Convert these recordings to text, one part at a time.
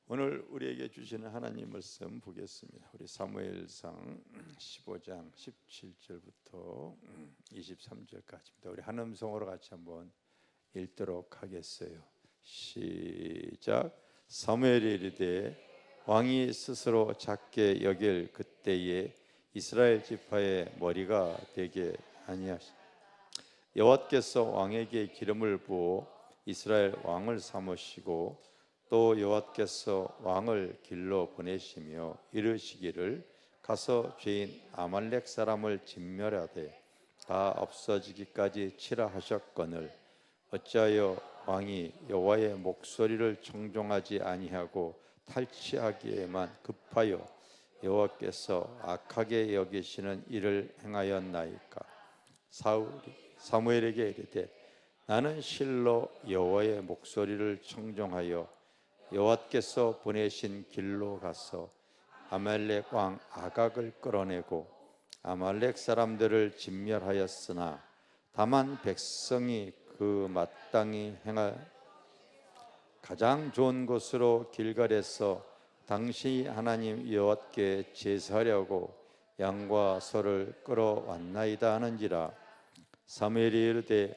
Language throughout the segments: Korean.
오늘 우리에게 주시는 하나님 말씀 보겠습니다. 우리 사무엘상 15장 17절부터 23절까지입니다. 우리 한 음성으로 같이 한번 읽도록 하겠어요. 시작. 사무엘이 이르되 왕이 스스로 작게 여길 그때에 이스라엘 지파의 머리가 되게 아니하시니 여호와께서 왕에게 기름을 부어 이스라엘 왕을 삼으시고 또 여호와께서 왕을 길로 보내시며 이르시기를 가서 죄인 아말렉 사람을 진멸하되 다 없어지기까지 치라 하셨거늘 어찌하여 왕이 여호와의 목소리를 청종하지 아니하고 탈취하기에만 급하여 여호와께서 악하게 여기시는 일을 행하였나이까. 사무엘에게 이르되 나는 실로 여호와의 목소리를 청종하여 여호와께서 보내신 길로 가서 아말렉 왕 아각을 끌어내고 아말렉 사람들을 진멸하였으나 다만 백성이 그 마땅히 행할 가장 좋은 곳으로 길갈에서 당시 하나님 여호와께 제사하려고 양과 소를 끌어왔나이다 하는지라. 사무엘이 이르되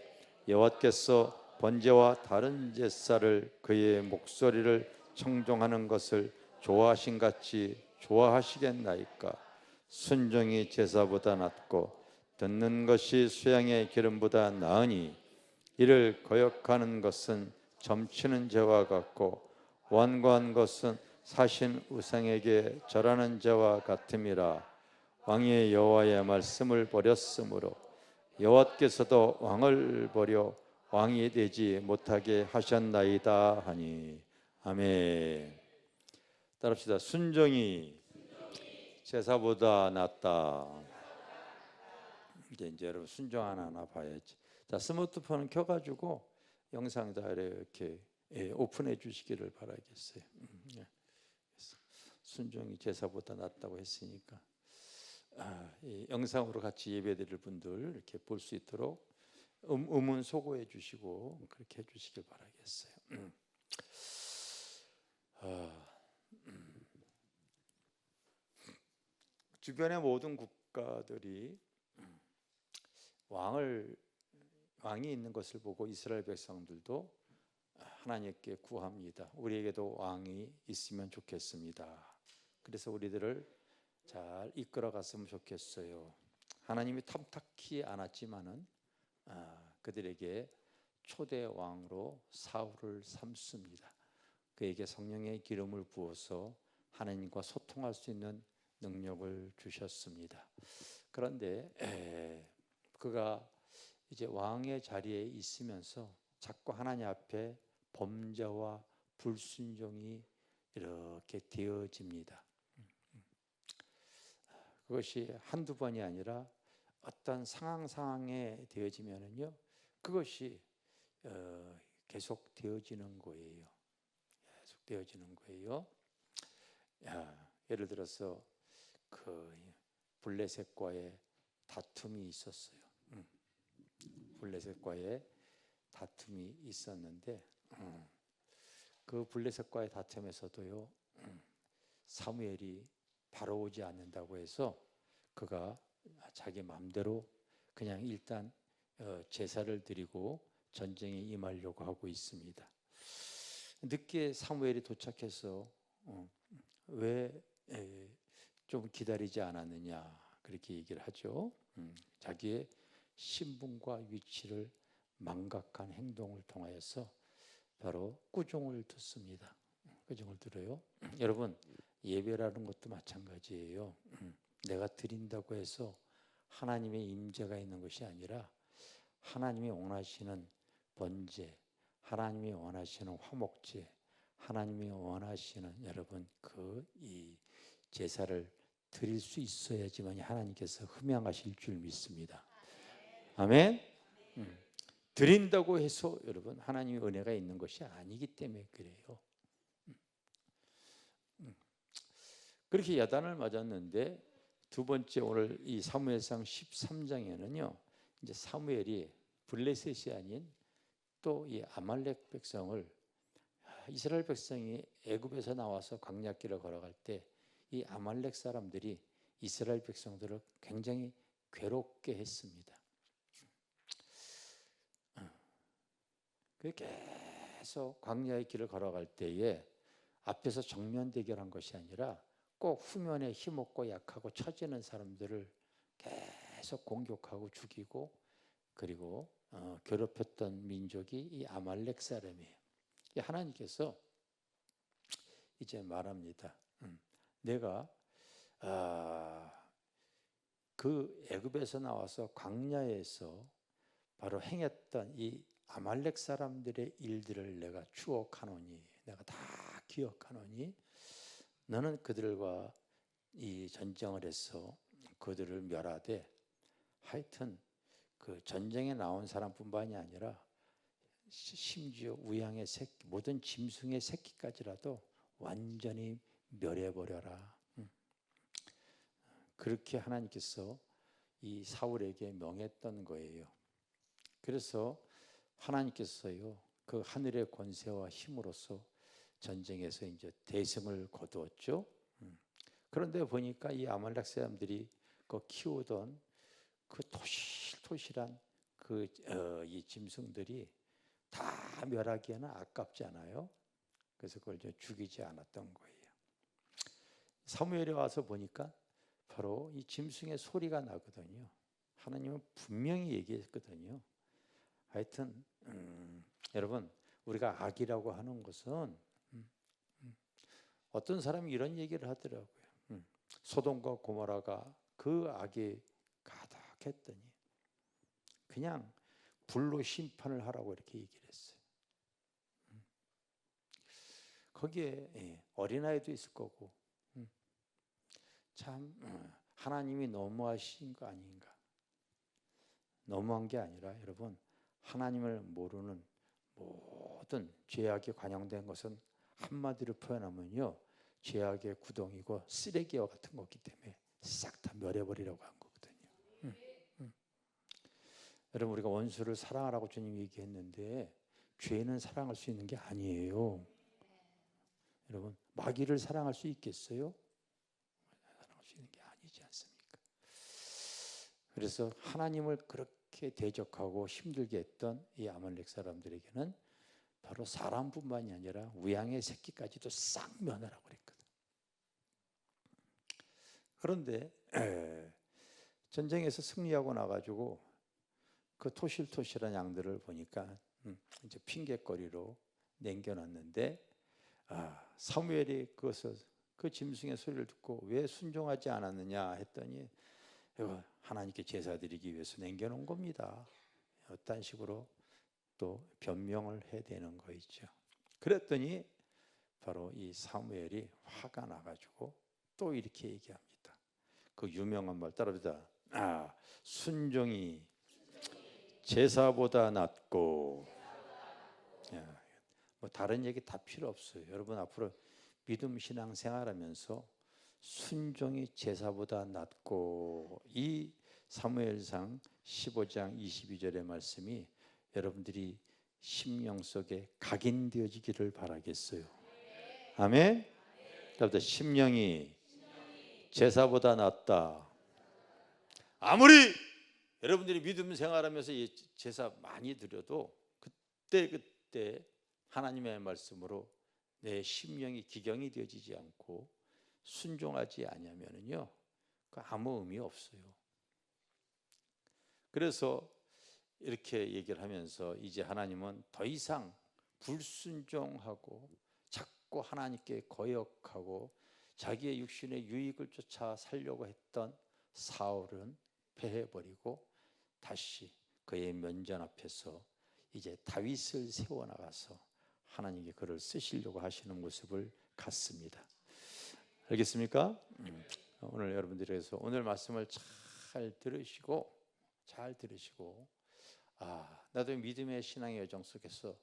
여호와께서 번제와 다른 제사를 그의 목소리를 청종하는 것을 좋아하신 같이 좋아하시겠나이까. 순종이 제사보다 낫고 듣는 것이 수양의 기름보다 나으니 이를 거역하는 것은 점치는 죄와 같고 완고한 것은 사신 우상에게 절하는 죄와 같음이라. 왕이 여호와의 말씀을 버렸으므로 여호와께서도 왕을 버려 왕이 되지 못하게 하셨나이다 하니. 아멘. 따라합시다. 순종이 제사보다 낫다. 이제 여러분 순종 하나 봐야지. 자, 스마트폰을 켜가지고 영상에다 이렇게 오픈해 주시기를 바라겠어요. 순종이 제사보다 낫다고 했으니까 이 영상으로 같이 예배드릴 분들 이렇게 볼 수 있도록 음은 소거해 주시고 그렇게 해주시길 바라겠어요. 주변의 모든 국가들이 왕이 있는 것을 보고 이스라엘 백성들도 하나님께 구합니다. 우리에게도 왕이 있으면 좋겠습니다. 그래서 우리들을 잘 이끌어 갔으면 좋겠어요. 하나님이 탐탁히 않았지만은 그들에게 초대 왕으로 사울을 삼습니다. 그에게 성령의 기름을 부어서 하나님과 소통할 수 있는 능력을 주셨습니다. 그런데 그가 이제 왕의 자리에 있으면서 자꾸 하나님 앞에 범죄와 불순종이 이렇게 되어집니다. 그것이 한두 번이 아니라 어떤 상황에 되어지면은요, 그것이 계속 되어지는 거예요. 계속 되어지는 거예요. 예를 들어서 그 블레셋과의 다툼이 있었어요. 블레셋과의 다툼이 있었는데 그 블레셋과의 다툼에서도요, 사무엘이 바로 오지 않는다고 해서 그가 자기 마음대로 그냥 일단 제사를 드리고 전쟁에 임하려고 하고 있습니다. 늦게 사무엘이 도착해서 왜 좀 기다리지 않았느냐 그렇게 얘기를 하죠. 자기의 신분과 위치를 망각한 행동을 통하여서 바로 꾸중을 듣습니다. 꾸중을 들어요. 여러분, 예배라는 것도 마찬가지예요. 내가 드린다고 해서 하나님의 임재가 있는 것이 아니라 하나님이 원하시는 번제, 하나님이 원하시는 화목제, 하나님이 원하시는 여러분 이 제사를 드릴 수 있어야지만 하나님께서 흠양하실 줄 믿습니다. 아멘. 드린다고 해서 여러분 하나님의 은혜가 있는 것이 아니기 때문에 그래요. 그렇게 야단을 맞았는데 두 번째 오늘 이 사무엘상 13장에는요, 이제 사무엘이 블레셋이 아닌 또 이 아말렉 백성을 이스라엘 백성이 애굽에서 나와서 광야길을 걸어갈 때 이 아말렉 사람들이 이스라엘 백성들을 굉장히 괴롭게 했습니다. 계속 광야의 길을 걸어갈 때에 앞에서 정면 대결한 것이 아니라 꼭 후면에 힘없고 약하고 처지는 사람들을 계속 공격하고 죽이고 그리고 괴롭혔던 민족이 이 아말렉 사람이에요. 하나님께서 이제 말합니다. 내가 그 애굽에서 나와서 광야에서 바로 행했던 이 아말렉 사람들의 일들을 내가 추억하노니, 내가 다 기억하노니, 너는 그들과 이 전쟁을 해서 그들을 멸하되, 하여튼 그 전쟁에 나온 사람뿐만이 아니라 심지어 우양의 새끼, 모든 짐승의 새끼까지라도 완전히 멸해버려라. 그렇게 하나님께서 이 사울에게 명했던 거예요. 그래서 하나님께서요, 그 하늘의 권세와 힘으로써 전쟁에서 이제 대승을 거두었죠. 그런데 보니까 이 아말렉 사람들이 그 키우던 그 토실토실한 이 짐승들이 다 멸하기에는 아깝잖아요. 그래서 그걸 이제 죽이지 않았던 거예요. 사무엘에 와서 보니까 바로 이 짐승의 소리가 나거든요. 하나님은 분명히 얘기했거든요. 하여튼 여러분, 우리가 악이라고 하는 것은 어떤 사람이 이런 얘기를 하더라고요. 소돔과 고모라가 그 악이 가득했더니 그냥 불로 심판을 하라고 이렇게 얘기를 했어요. 거기에 어린아이도 있을 거고, 참 하나님이 너무하신 거 아닌가. 너무한 게 아니라 여러분, 하나님을 모르는 모든 죄악에 관영된 것은 한마디로 표현하면요, 죄악의 구덩이고 쓰레기와 같은 거기 때문에 싹 다 멸해버리라고 한 거거든요. 여러분, 우리가 원수를 사랑하라고 주님이 얘기했는데 죄는 사랑할 수 있는 게 아니에요. 여러분, 마귀를 사랑할 수 있겠어요? 사랑할 수 있는 게 아니지 않습니까? 그래서 하나님을 그렇게 대적하고 힘들게 했던 이 아말렉 사람들에게는 바로 사람뿐만이 아니라 우양의 새끼까지도 싹 면하라고 그랬거든. 그런데 전쟁에서 승리하고 나가지고 그 토실토실한 양들을 보니까 이제 핑계거리로 남겨놨는데, 사무엘이 그 짐승의 소리를 듣고 왜 순종하지 않았느냐 했더니 하나님께 제사 드리기 위해서 남겨놓은 겁니다. 어떤 식으로 또 변명을 해야 되는 거 있죠. 그랬더니 바로 이 사무엘이 화가 나가지고 또 이렇게 얘기합니다. 그 유명한 말 따라합니다. 순종이 제사보다 낫고. 뭐 다른 얘기 다 필요 없어요. 여러분, 앞으로 믿음 신앙 생활하면서 순종이 제사보다 낫고, 이 사무엘상 15장 22절의 말씀이 여러분들이 심령 속에 각인되어지기를 바라겠어요. 아멘. 그래서 심령이 제사보다 낫다. 아무리 여러분들이 믿음 생활하면서 제사 많이 드려도 그때 하나님의 말씀으로 내 심령이 기경이 되어지지 않고 순종하지 아니하면은요, 아무 의미 없어요. 그래서 이렇게 얘기를 하면서 이제 하나님은 더 이상 불순종하고 자꾸 하나님께 거역하고 자기의 육신의 유익을 쫓아 살려고 했던 사울은 패해버리고 다시 그의 면전 앞에서 이제 다윗을 세워나가서 하나님께 그를 쓰시려고 하시는 모습을 갖습니다. 알겠습니까? 오늘 여러분들에서 오늘 말씀을 잘 들으시고 나도 믿음의 신앙의 여정 속에서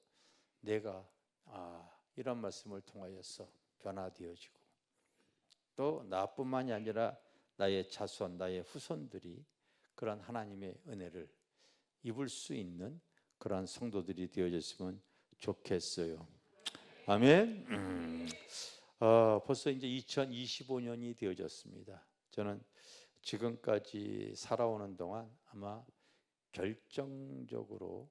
내가 이런 말씀을 통하여서 변화되어지고, 또 나뿐만이 아니라 나의 자손, 나의 후손들이 그런 하나님의 은혜를 입을 수 있는 그런 성도들이 되어졌으면 좋겠어요. 아멘. 벌써 이제 2025년이 되어졌습니다. 저는 지금까지 살아오는 동안 아마 결정적으로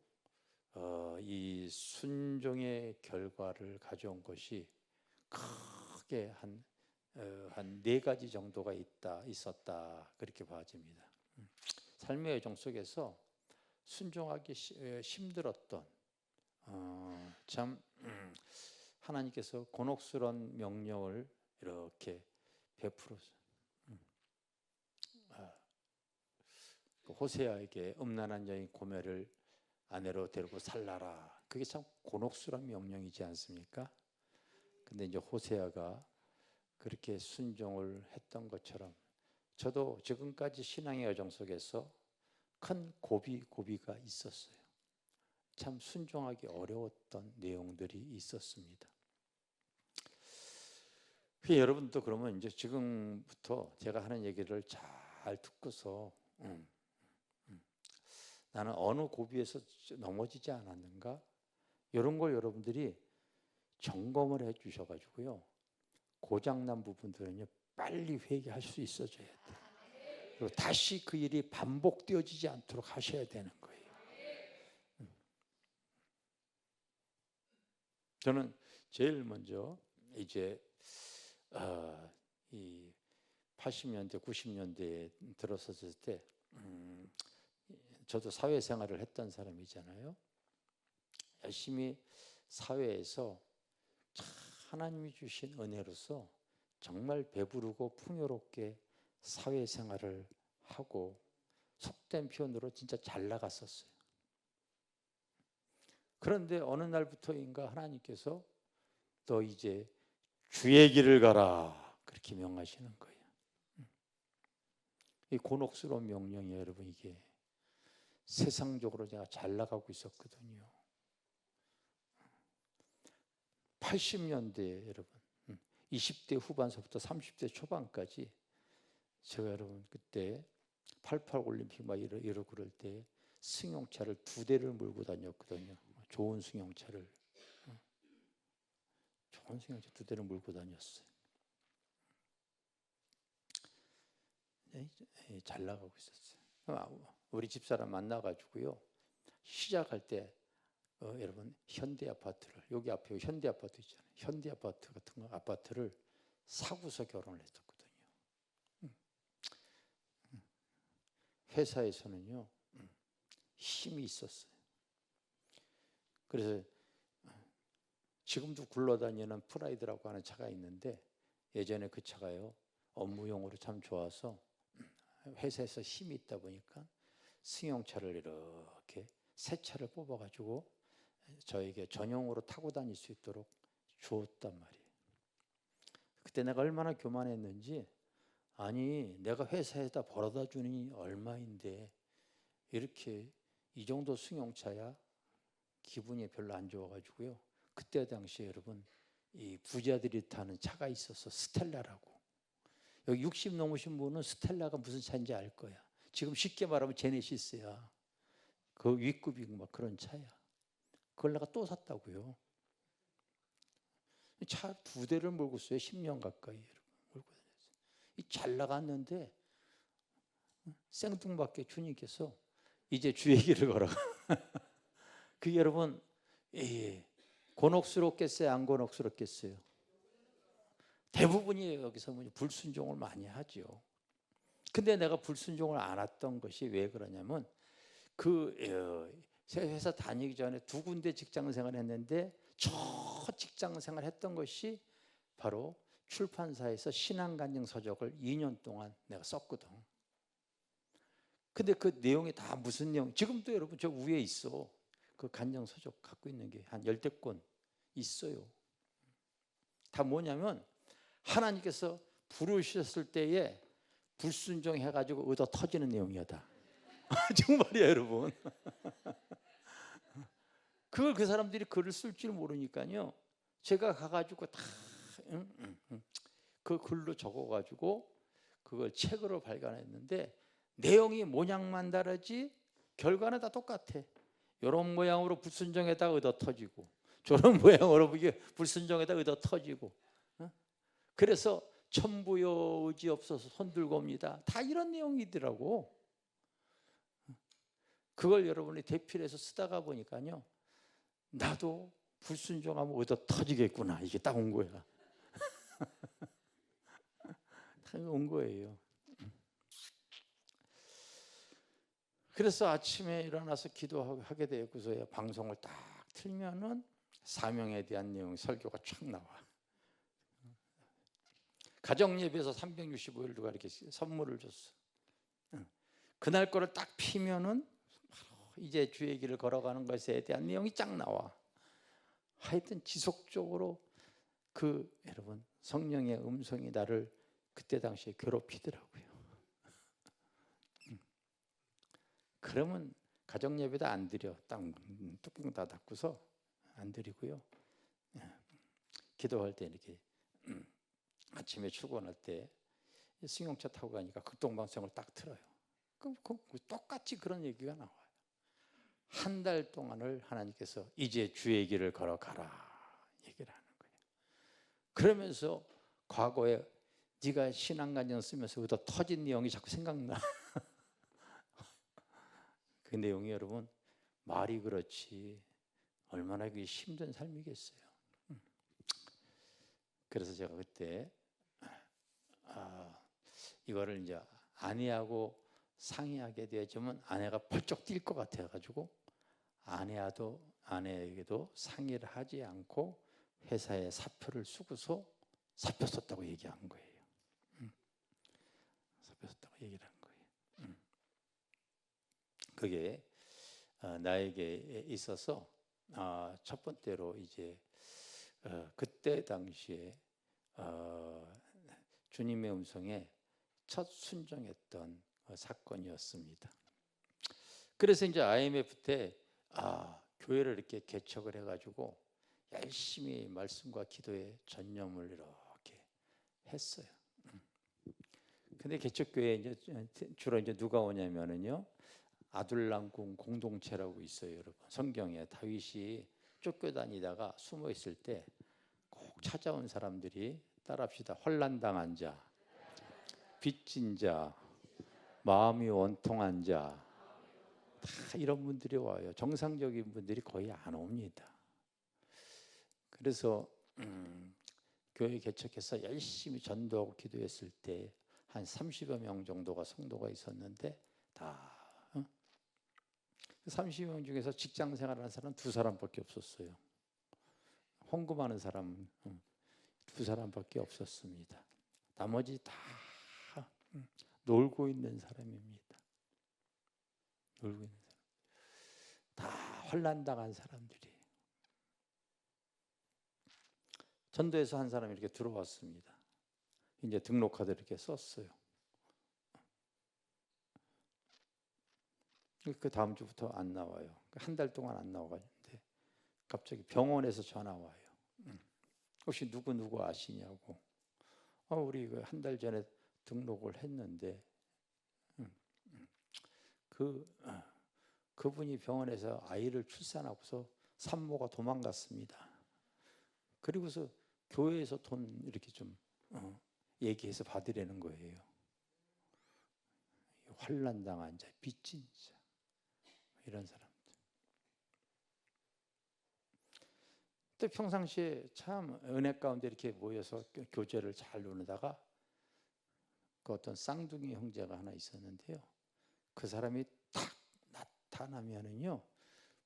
이 순종의 결과를 가져온 것이 크게 한 네 가지 정도가 있었다 그렇게 봐집니다. 삶의 여정 속에서 순종하기 힘들었던 참 하나님께서 곤혹스러운 명령을 이렇게 베풀어서 호세아에게 음란한 여인 고멜을 아내로 데리고 살라라. 그게 참 곤혹스러운 명령이지 않습니까? 근데 이제 호세아가 그렇게 순종을 했던 것처럼 저도 지금까지 신앙의 여정 속에서 큰 고비가 있었어요. 참 순종하기 어려웠던 내용들이 있었습니다. 여러분도 그러면 이제 지금부터 제가 하는 얘기를 잘 듣고서 나는 어느 고비에서 넘어지지 않았는가? 이런 걸 여러분들이 점검을 해 주셔가지고요. 고장난 부분들은요 빨리 회개할 수 있어져야 돼요. 그리고 다시 그 일이 반복되어지지 않도록 하셔야 되는 거예요. 저는 제일 먼저 이제 이 80년대 90년대에 들어섰을 때 저도 사회생활을 했던 사람이잖아요. 열심히 사회에서 하나님이 주신 은혜로서 정말 배부르고 풍요롭게 사회생활을 하고 속된 표현으로 진짜 잘 나갔었어요. 그런데 어느 날부터인가 하나님께서 너 이제 주의 길을 가라 그렇게 명하시는 거예요. 이 곤혹스러운 명령이에요, 여러분. 이게 세상적으로 제가 잘 나가고 있었거든요. 80년대에 여러분 20대 후반서부터 30대 초반까지 제가 여러분 그때 88 올림픽 막 이러고 그럴 때 승용차를 2대를 몰고 다녔거든요. 좋은 승용차를 2대를 몰고 다녔어요. 잘 나가고 있었어요. 우리 집사람 만나가지고요 시작할 때 여러분 현대아파트를 여기 앞에 현대아파트 있잖아요. 현대아파트 같은 거 아파트를 사고서 결혼을 했었거든요. 회사에서는요 힘이 있었어요. 그래서 지금도 굴러다니는 프라이드라고 하는 차가 있는데 예전에 그 차가요 업무용으로 참 좋아서 회사에서 힘이 있다 보니까 승용차를 이렇게 새 차를 뽑아가지고 저에게 전용으로 타고 다닐 수 있도록 주었단 말이에요. 그때 내가 얼마나 교만했는지 아니 내가 회사에다 벌어다 주니 얼마인데 이렇게 이 정도 승용차야 기분이 별로 안 좋아가지고요. 그때 당시에 여러분 이 부자들이 타는 차가 있어서 스텔라라고. 여기 60 넘으신 분은 스텔라가 무슨 차인지 알 거야. 지금 쉽게 말하면 제네시스야. 그 윗급이고 막 그런 차야. 그걸 내가 또 샀다고요. 차 2대를 몰고 있어요. 10년 가까이 몰고 다녔어요. 잘 나갔는데 생뚱맞게 주님께서 이제 주의 길을 걸어. 그게 여러분 곤혹스럽겠어요? 안 곤혹스럽겠어요? 대부분이 여기서 불순종을 많이 하죠. 근데 내가 불순종을 안 했던 것이 왜 그러냐면 그 회사 다니기 전에 2군데 직장 생활을 했는데 첫 직장 생활을 했던 것이 바로 출판사에서 신앙간증 서적을 2년 동안 내가 썼거든. 근데 그 내용이 다 무슨 내용? 지금도 여러분 저 위에 있어. 그 간증 서적 갖고 있는 게 한 10권 있어요. 다 뭐냐면 하나님께서 부르셨을 때에 불순종해가지고 얻어 터지는 내용이다. 정말이야 여러분. 그걸 그 사람들이 글을 쓸 줄 모르니까요. 제가 가가지고 다 그 글로 적어가지고 그걸 책으로 발간했는데 내용이 모양만 다르지 결과는 다 똑같아. 이런 모양으로 불순종에다 얻어 터지고 저런 모양으로 이게 불순종에다 의도 터지고. 그래서 천부여 의지 없어서 손들고 옵니다. 다 이런 내용이더라고. 그걸 여러분이 대필해서 쓰다가 보니까요, 나도 불순종하면 의도 터지겠구나. 이게 딱 온 거야. 딱 온 거예요. 그래서 아침에 일어나서 기도하게 되고서야 방송을 딱 틀면은 사명에 대한 내용 설교가 쫙 나와. 가정예배에서 365일 누가 이렇게 선물을 줬어. 그날 거를 딱 피면은 이제 주의 길을 걸어가는 것에 대한 내용이 쫙 나와. 하여튼 지속적으로 여러분 성령의 음성이 나를 그때 당시에 괴롭히더라고요. 그러면 가정예배도 안 드려. 딱 뚜껑 다 닫고서 안 드리고요. 기도할 때 이렇게 아침에 출근할 때 승용차 타고 가니까 극동방송을 딱 틀어요. 그럼 똑같이 그런 얘기가 나와요. 한 달 동안을 하나님께서 이제 주의 길을 걸어가라 얘기를 하는 거예요. 그러면서 과거에 네가 신앙간증 쓰면서 의도 터진 내용이 자꾸 생각나. 그 내용이 여러분 말이 그렇지 얼마나 힘든 삶이겠어요. 그래서 제가 그때 이거를 이제 아내하고 상의하게 되었지만 아내가 벌쩍 뛸 것 같아가지고 아내에게도 상의를 하지 않고 회사에 사표를 쓰고서 사표 썼다고 얘기한 거예요. 사표 썼다고 얘기를 한 거예요. 그게 나에게 있어서 첫 번째로 이제 그때 당시에 주님의 음성에 첫 순종했던 사건이었습니다. 그래서 이제 IMF 때 교회를 이렇게 개척을 해가지고 열심히 말씀과 기도에 전념을 이렇게 했어요. 근데 개척교회에 이제 주로 이제 누가 오냐면은요, 아둘람군 공동체라고 있어요, 여러분. 성경에 다윗이 쫓겨다니다가 숨어 있을 때 꼭 찾아온 사람들이 따라합시다. 환난당한 자, 빚진 자, 마음이 원통한 자, 다 이런 분들이 와요. 정상적인 분들이 거의 안 옵니다. 그래서 교회 개척해서 열심히 전도하고 기도했을 때 한 30여 명 정도가 성도가 있었는데 다 30여 명 중에서 직장 생활하는 사람은 2사람밖에 없었어요. 헌금하는 사람 2사람밖에 없었습니다. 나머지 다 놀고 있는 사람입니다. 놀고 있는 사람. 다 환난당한 사람들이. 전도에서 한 사람이 이렇게 들어왔습니다. 이제 등록카드 이렇게 썼어요. 그 다음 주부터 안 나와요. 한 달 동안 안 나와가는데 갑자기 병원에서 전화 와요. 혹시 누구 아시냐고. 우리 한 달 전에 등록을 했는데 그분이 병원에서 아이를 출산하고서 산모가 도망갔습니다. 그리고서 교회에서 돈 이렇게 좀 얘기해서 받으려는 거예요. 환난당한 자, 빚진 자, 이런 사람들. 또 평상시에 참 은혜 가운데 이렇게 모여서 교제를 잘 나누다가 그 어떤 쌍둥이 형제가 하나 있었는데요. 그 사람이 딱 나타나면은요,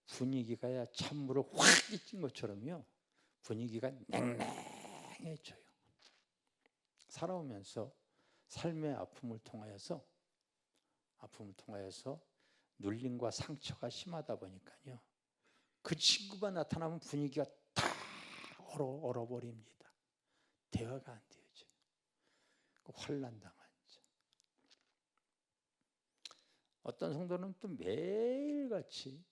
분위기가 찬물을 확 끼친 것처럼요, 분위기가 냉랭해져요. 살아오면서 삶의 아픔을 통하여서 눌림과 상처가 심하다 보니까요, 그 친구가 나타나면 분위기가 다 얼어버립니다. 대화가 안 되어져요. 환난당한 자. 어떤 성도는 또 매일같이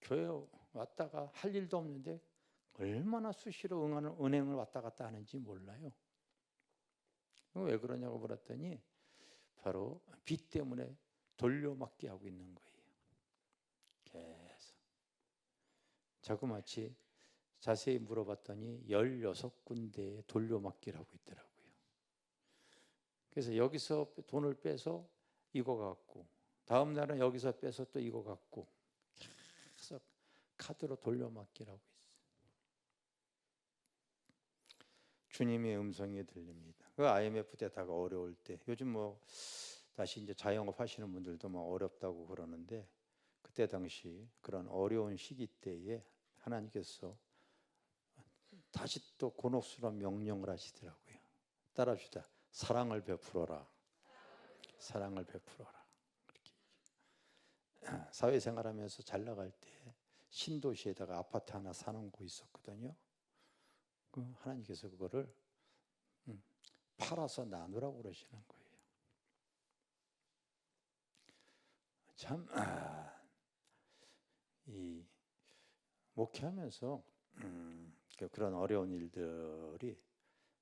교회 왔다가 할 일도 없는데 얼마나 수시로 은행을 왔다 갔다 하는지 몰라요. 왜 그러냐고 물었더니 바로 빚 때문에 돌려막기 하고 있는 거예요. 계속. 자그마치 자세히 물어봤더니 16군데에 돌려막기를 하고 있더라고요. 그래서 여기서 돈을 빼서 이거 갖고 다음 날은 여기서 빼서 또 이거 갖고 계속 카드로 돌려막기를 하고 있어요. 주님의 음성이 들립니다. 그 IMF 때다가 어려울 때, 요즘 뭐 다시 이제 자영업 하시는 분들도 뭐 어렵다고 그러는데, 그때 당시 그런 어려운 시기 때에 하나님께서 다시 또 곤혹스러운 명령을 하시더라고요. 따라합시다. 사랑을 베풀어라. 사랑을 베풀어라. 이렇게. 사회생활하면서 잘 나갈 때 신도시에다가 아파트 하나 사놓고 있었거든요. 하나님께서 그거를 팔아서 나누라고 그러시는 거예요. 참, 이 목회하면서 그런 어려운 일들이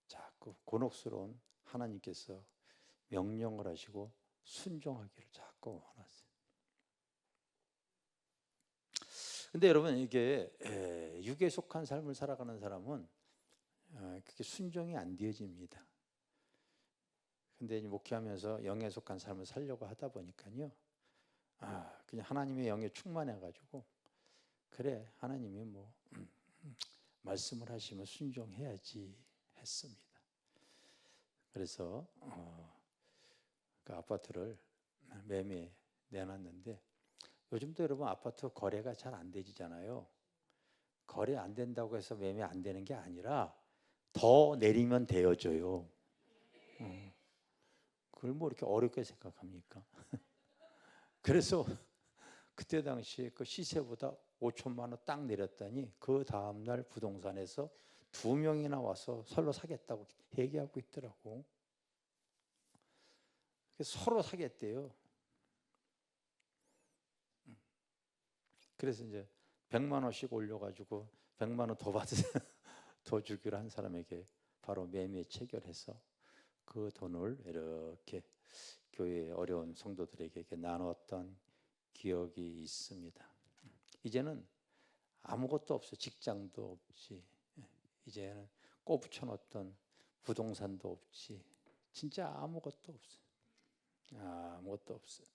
자꾸 곤혹스러운 하나님께서 명령을 하시고 순종하기를 자꾸 원하세요. 근데 여러분, 이게 육에 속한 삶을 살아가는 사람은 그게 순종이 안 되어집니다. 근데 목회하면서 영에 속한 삶을 살려고 하다 보니까요, 그냥 하나님의 영에 충만해가지고, 그래, 하나님이 뭐 말씀을 하시면 순종해야지 했습니다. 그래서 그 아파트를 매매에 내놨는데, 요즘도 여러분 아파트 거래가 잘 안 되지잖아요. 거래 안 된다고 해서 매매 안 되는 게 아니라 더 내리면 되어져요. 그걸 뭐 이렇게 어렵게 생각합니까? 그래서 그때 당시에 그 시세보다 5천만 원 딱 내렸더니 그 다음날 부동산에서 2명이나 와서 서로 사겠다고 얘기하고 있더라고. 서로 사겠대요. 그래서 이제 100만 원씩 올려가지고 100만 원 더 받으세요. 더 주기로 한 사람에게 바로 매매 체결해서 그 돈을 이렇게 교회의 어려운 성도들에게 나눴던 기억이 있습니다. 이제는 아무것도 없어요. 직장도 없지. 이제는 꼽쳐놓던 부동산도 없지. 진짜 아무것도 없어요. 아무것도 없어요.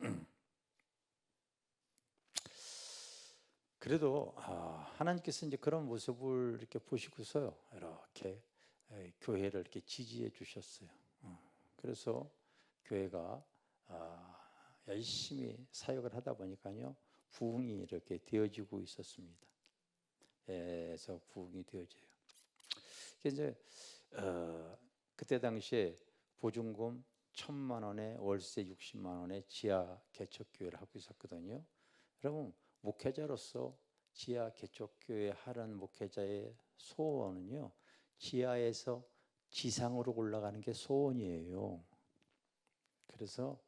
그래도 하나님께서 이제 그런 모습을 이렇게 보시고서요, 이렇게 교회를 이렇게 지지해 주셨어요. 그래서 교회가 열심히 사역을 하다 보니까요, 부흥이 이렇게 되어지고 있었습니다. 그래서 부흥이 되어져요. 이제 그때 당시에 보증금 1,000만 원에 월세 60만 원에 지하 개척교회를 하고 있었거든요. 여러분, 목회자로서 지하 개척교회 하는 목회자의 소원은요, 지하에서 지상으로 올라가는 게 소원이에요. 그래서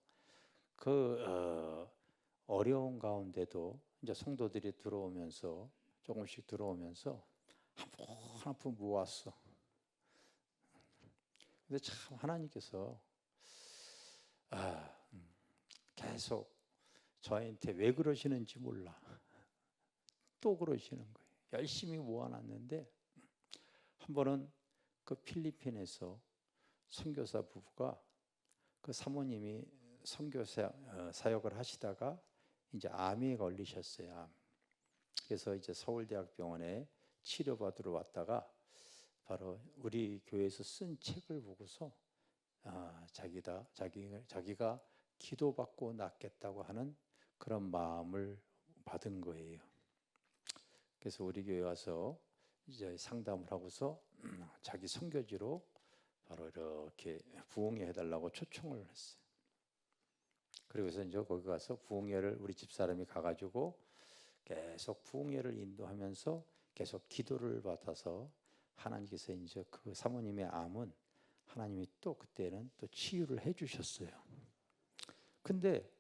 그 어려운 가운데도 이제 성도들이 들어오면서 조금씩 들어오면서 한 푼 모았어. 근데 참 하나님께서 계속 저한테 왜 그러시는지 몰라. 또 그러시는 거예요. 열심히 모아놨는데, 한 번은 그 필리핀에서 선교사 부부가, 그 사모님이 선교사 사역을 하시다가 이제 암에 걸리셨어요. 암. 그래서 이제 서울대학병원에 치료받으러 왔다가 바로 우리 교회에서 쓴 책을 보고서 자기가 기도받고 낫겠다고 하는 그런 마음을 받은 거예요. 그래서 우리 교회 와서 이제 상담을 하고서 자기 선교지로 바로 이렇게 부흥회 해달라고 초청을 했어요. 그리고서 이제 거기 가서 부흥회를 우리 집사람이 가가지고 계속 부흥회를 인도하면서 계속 기도를 받아서 하나님께서 이제 그 사모님의 암은 하나님이 또 그때는 또 치유를 해주셨어요. 근데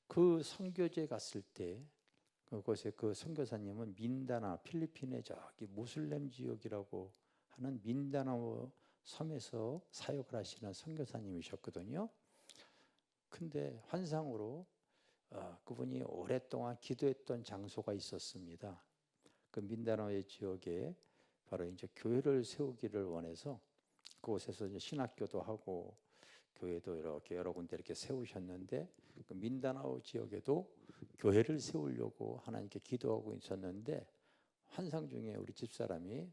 그 선교지에 갔을 때 그곳에 그 선교사님은 민다나, 필리핀의 저기 무슬림 지역이라고 하는 민다나오 섬에서 사역을 하시는 선교사님이셨거든요. 근데 환상으로 그분이 오랫동안 기도했던 장소가 있었습니다. 그 민다나오의 지역에 바로 이제 교회를 세우기를 원해서 그곳에서 이제 신학교도 하고 교회도 이렇게 여러 군데 이렇게 세우셨는데 그 민다나오 지역에도 교회를 세우려고 하나님께 기도하고 있었는데 환상 중에 우리 집사람이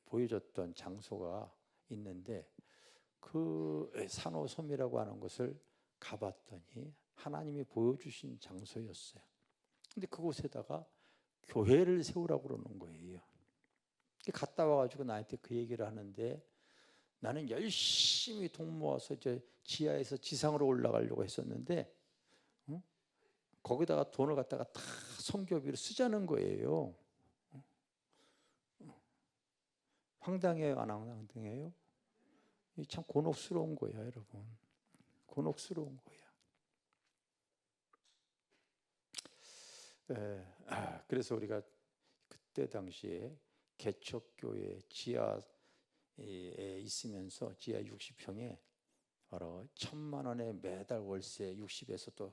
보여줬던 장소가 있는데 그 산호섬이라고 하는 곳을 가봤더니 하나님이 보여주신 장소였어요. 근데 그곳에다가 교회를 세우라고 그러는 거예요. 갔다 와가지고 나한테 그 얘기를 하는데 나는 열심히 돈 모아서 이제 지하에서 지상으로 올라가려고 했었는데 거기다가 돈을 갖다가 다 선교비로 쓰자는 거예요. 황당해요, 안 황당해요? 참 곤혹스러운 거야, 여러분. 곤혹스러운 거야. 그래서 우리가 그때 당시에 개척교회 지하에 있으면서 지하 60평에 바로 1,000만 원에 매달 월세 60에서 또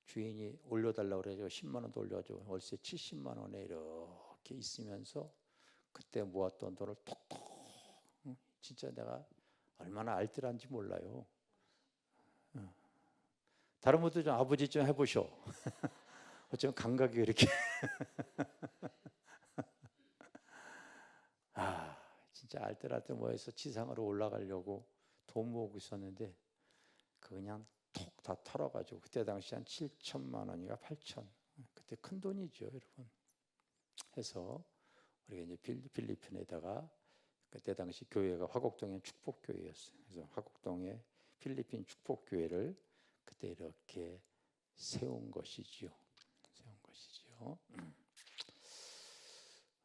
주인이 올려달라고 그래가지고 10만 원도 올려가지고 월세 70만 원에 이렇게 있으면서 그때 모았던 돈을 톡톡 진짜 내가 얼마나 알뜰한지 몰라요. 다른 분들 좀 아버지 좀 해보셔. 어쩌면 감각이 이렇게 진짜 알뜰알뜰 모여서 지상으로 올라가려고 돈 모으고 있었는데 그냥 톡 다 털어가지고 그때 당시 한 7천만 원인가 8천 그때 큰 돈이죠, 여러분. 해서 우리가 이제 필리핀에다가 그때 당시 교회가 화곡동의 축복교회였어요. 그래서 화곡동의 필리핀 축복교회를 그때 이렇게 세운 것이지요.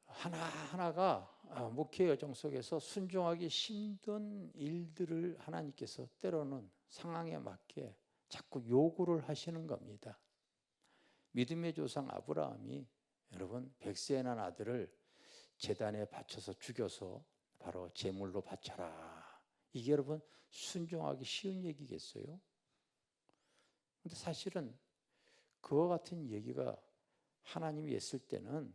하나하나가 목회 여정 속에서 순종하기 힘든 일들을 하나님께서 때로는 상황에 맞게 자꾸 요구를 하시는 겁니다. 믿음의 조상 아브라함이 여러분 100세에 난 아들을 제단에 바쳐서 죽여서 바로 제물로 바쳐라. 이게 여러분 순종하기 쉬운 얘기겠어요? 근데 사실은 그와 같은 얘기가 하나님이 했을 때는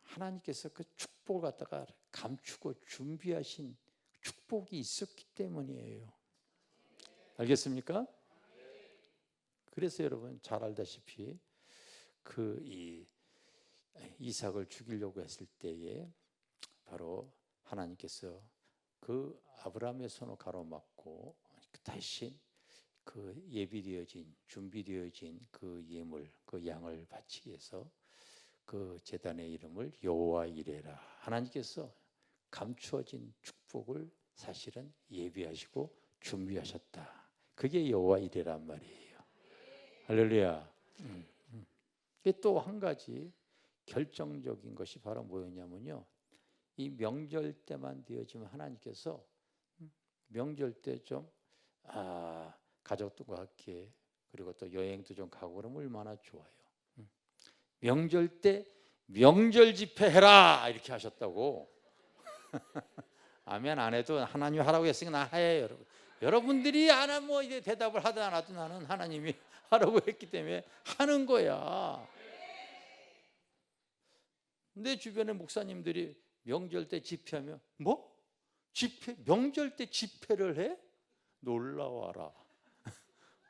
하나님께서 그 축복을 갖다가 감추고 준비하신 축복이 있었기 때문이에요. 알겠습니까? 그래서 여러분 잘 알다시피 그 이삭을 죽이려고 했을 때에 바로 하나님께서 그 아브라함의 손을 가로막고 대신 그 예비되어진 준비되어진 그 예물 그 양을 바치기 위해서 그 제단의 이름을 여호와 이레라. 하나님께서 감추어진 축복을 사실은 예비하시고 준비하셨다. 그게 여호와 이레란 말이에요. 할렐루야. 또 한 가지 결정적인 것이 바로 뭐였냐면요. 이 명절 때만 되어지면 하나님께서 명절 때 좀 가족들과 함께 그리고 또 여행도 좀 가고 그러면 얼마나 좋아요. 명절 때 명절 집회 해라 이렇게 하셨다고. 아멘 안 해도 하나님이 하라고 했으니까 나 해. 여러분. 여러분들이 안 하면 뭐 이제 대답을 하든 안 하든 나는 하나님이 하라고 했기 때문에 하는 거야. 내 주변에 목사님들이 명절 때 집회하면 뭐? 집회? 명절 때 집회를 해? 놀라워라.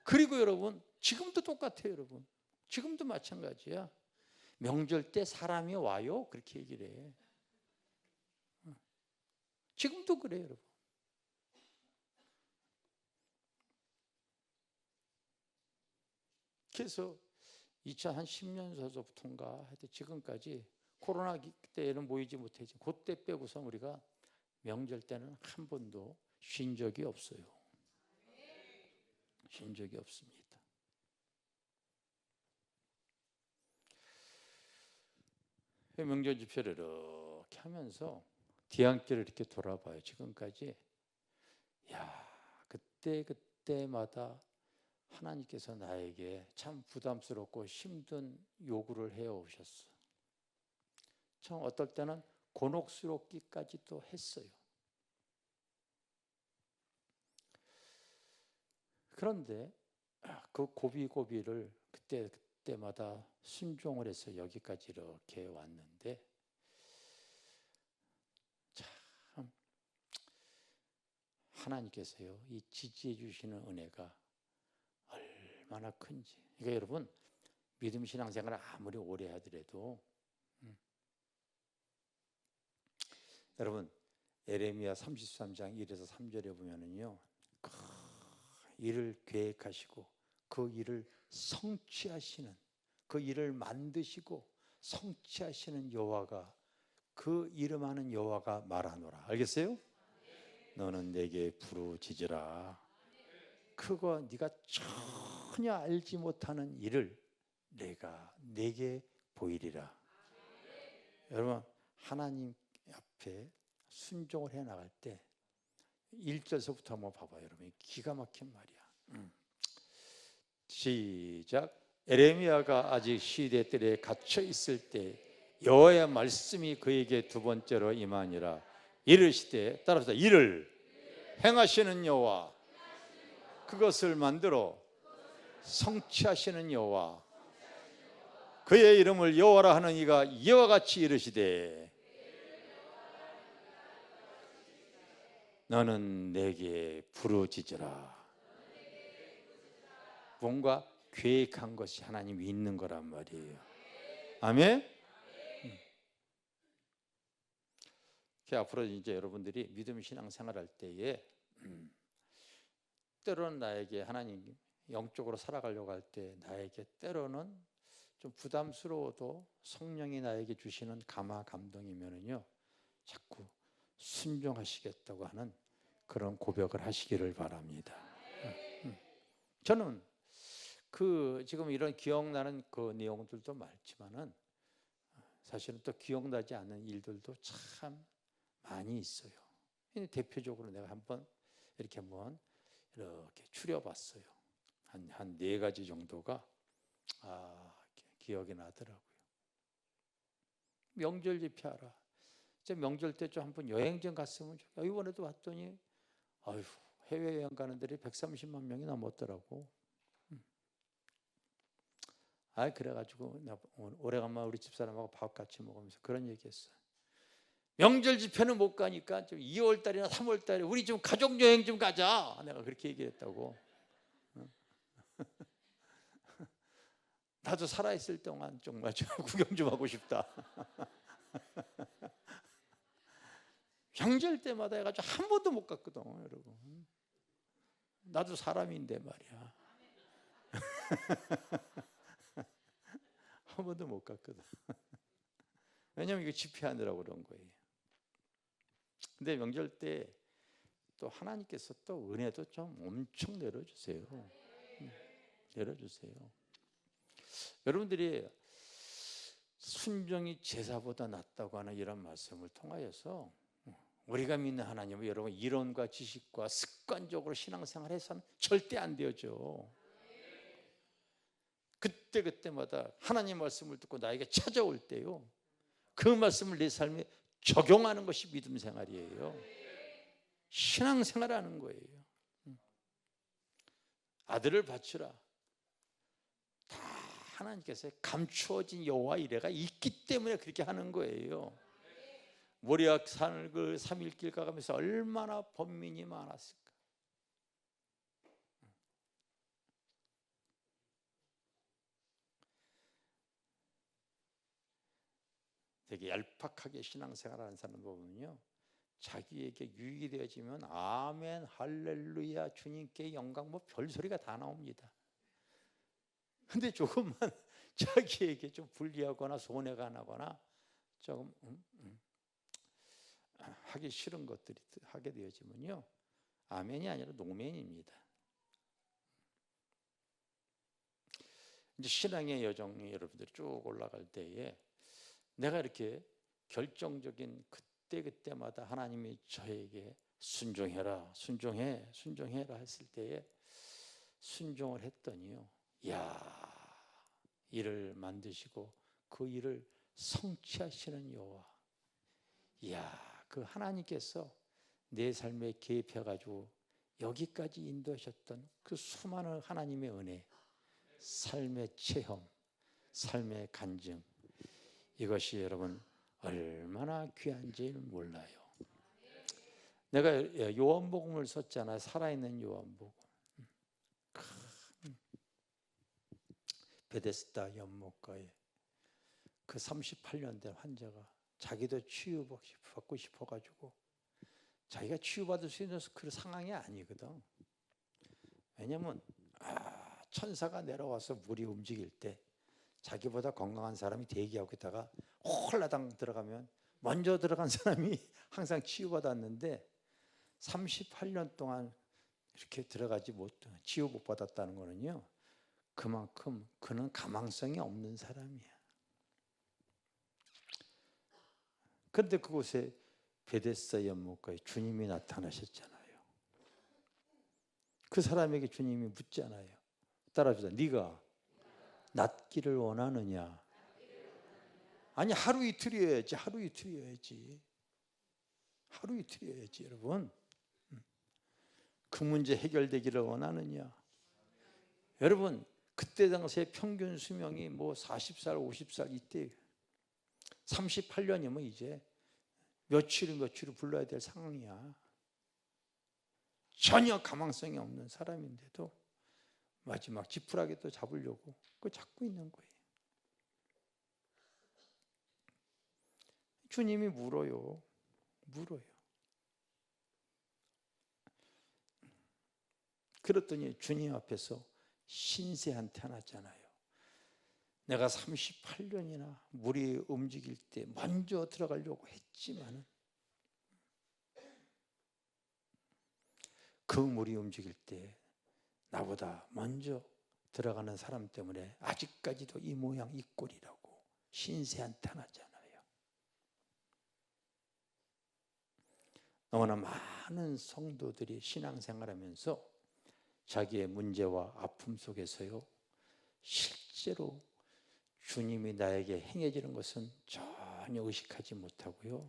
그리고 여러분 지금도 똑같아요. 여러분 지금도 마찬가지야. 명절 때 사람이 와요? 그렇게 얘기를 해. 지금도 그래요, 여러분. 그래서 2010년서부터인가 하여튼 지금까지 코로나 때에는 모이지 못했지. 그때 빼고서 우리가 명절 때는 한 번도 쉰 적이 없어요. 쉰 적이 없습니다. 명절 집회를 이렇게 하면서 뒤안길을 이렇게 돌아봐요. 지금까지. 그때마다 하나님께서 나에게 참 부담스럽고 힘든 요구를 해오셨어. 참 어떨 때는 곤혹스럽기까지도 했어요. 그런데 그 고비고비를 그때마다 순종을 해서 여기까지 이렇게 왔는데 하나님께서요, 이 지지해 주시는 은혜가 얼마나 큰지. 그러니까 여러분, 믿음 신앙생활을 아무리 오래 하더라도 여러분, 에레미야 33장 1에서 3절에 보면은요, 그 일을 계획하시고 그 일을 성취하시는, 그 일을 만드시고 성취하시는 여호와가, 그 이름하는 여호와가 말하노라. 알겠어요? 너는 내게 부르짖으라. 그거 네가 전혀 알지 못하는 일을 내가 내게 보이리라. 여러분, 하나님 앞에 순종을 해 나갈 때 1절서부터 한번 봐봐요. 여러분, 기가 막힌 말이야. 시작. 에레미야가 아직 시대들에 갇혀 있을 때 여호와의 말씀이 그에게 두 번째로 임하니라. 이르시되, 따라서 이를 행하시는 여호와, 그것을 만들어 성취하시는 여호와, 그의 이름을 여호와라 하는 이가 이와 같이 이르시되, 너는 내게 부르짖으라. 뭔가 계획한 것이 하나님이 있는 거란 말이에요. 아멘? 앞으로 이제 여러분들이 믿음 신앙 생활할 때에 때로는 나에게 하나님 영적으로 살아가려고 할 때 나에게 때로는 좀 부담스러워도 성령이 나에게 주시는 감화 감동이면은요, 자꾸 순종하시겠다고 하는 그런 고백을 하시기를 바랍니다. 저는 지금 이런 기억나는 그 내용들도 많지만은 사실은 또 기억나지 않는 일들도 참 많이 있어요. 대표적으로 내가 한번 이렇게 추려봤어요. 한 4가지 정도가 기억이 나더라고요. 명절 집회하라. 명절 때 좀 한번 여행 좀 갔으면 좋겠어요. 이번에도 왔더니 해외여행 가는 데이 130만 명이 넘었더라고. 그래가지고 오래간만에 우리 집사람하고 밥 같이 먹으면서 그런 얘기했어요. 명절 집회는 못 가니까 좀 2월달이나 3월달에 우리 좀 가족 여행 좀 가자. 내가 그렇게 얘기했다고. 나도 살아있을 동안 정말 좀 구경 좀 하고 싶다. 명절 때마다 해가지고 한 번도 못 갔거든, 여러분. 나도 사람인데 말이야. 한 번도 못 갔거든. 왜냐면 이거 집회하느라고 그런 거예요. 근데 명절 때 또 하나님께서 또 은혜도 좀 엄청 내려주세요. 내려주세요. 여러분들이 순종이 제사보다 낫다고 하는 이런 말씀을 통하여서 우리가 믿는 하나님은 여러분 이론과 지식과 습관적으로 신앙생활해서는 절대 안 되어져. 그때마다 하나님 말씀을 듣고 나에게 찾아올 때요, 그 말씀을 내 삶에 적용하는 것이 믿음 생활이에요. 신앙생활하는 거예요. 아들을 바치라. 다 하나님께서 감추어진 여호와 이레가 있기 때문에 그렇게 하는 거예요. 모리아 산을 그 3일길 가면서 얼마나 번민이 많았을까. 되게 얄팍하게 신앙생활하는 사람 보면요, 자기에게 유익이 되어지면 아멘, 할렐루야, 주님께 영광, 별소리가 다 나옵니다. 근데 조금만 자기에게 좀 불리하거나 손해가 나거나 조금 하기 싫은 것들이 하게 되어지면요, 아멘이 아니라 노멘입니다. 이제 신앙의 여정이 여러분들이 쭉 올라갈 때에 내가 이렇게 결정적인 그때마다 하나님이 저에게 순종해라, 순종해라 했을 때에 순종을 했더니요, 일을 만드시고 그 일을 성취하시는 여호와, 그 하나님께서 내 삶에 개입해가지고 여기까지 인도하셨던 그 수많은 하나님의 은혜, 삶의 체험, 삶의 간증, 이것이 여러분 얼마나 귀한지 몰라요. 내가 요한복음을 썼잖아. 살아있는 요한복음. 베데스다 연못가에 그 38년 된 환자가 자기도 치유받고 싶어가지고, 자기가 치유받을 수 있는 그 상황이 아니거든. 왜냐면 천사가 내려와서 물이 움직일 때 자기보다 건강한 사람이 대기하고 있다가 홀라당 들어가면 먼저 들어간 사람이 항상 치유받았는데, 38년 동안 이렇게 들어가지 치유 못 받았다는 거는요, 그만큼 그는 가망성이 없는 사람이야. 그런데 그곳에 베데스다 연못가에 주님이 나타나셨잖아요. 그 사람에게 주님이 묻잖아요. 따라합시다. 네가 낫기를 원하느냐? 아니, 하루 이틀이어야지. 하루 이틀이어야지. 하루 이틀이어야지, 여러분. 그 문제 해결되기를 원하느냐? 여러분, 그때 당시에 평균 수명이 뭐 40살, 50살 이때 38년이면 이제 며칠을 불러야 될 상황이야. 전혀 가망성이 없는 사람인데도 마지막 지푸라기 또 잡으려고 그거 잡고 있는 거예요. 주님이 물어요. 그랬더니 주님 앞에서 신세한테 하나잖아요. 내가 38년이나 물이 움직일 때 먼저 들어가려고 했지만은 그 물이 움직일 때 나보다 먼저 들어가는 사람 때문에 아직까지도 이 모양 이 꼴이라고 신세한테 하나잖아요. 너무나 많은 성도들이 신앙생활하면서 자기의 문제와 아픔 속에서요, 실제로 주님이 나에게 행해지는 것은 전혀 의식하지 못하고요,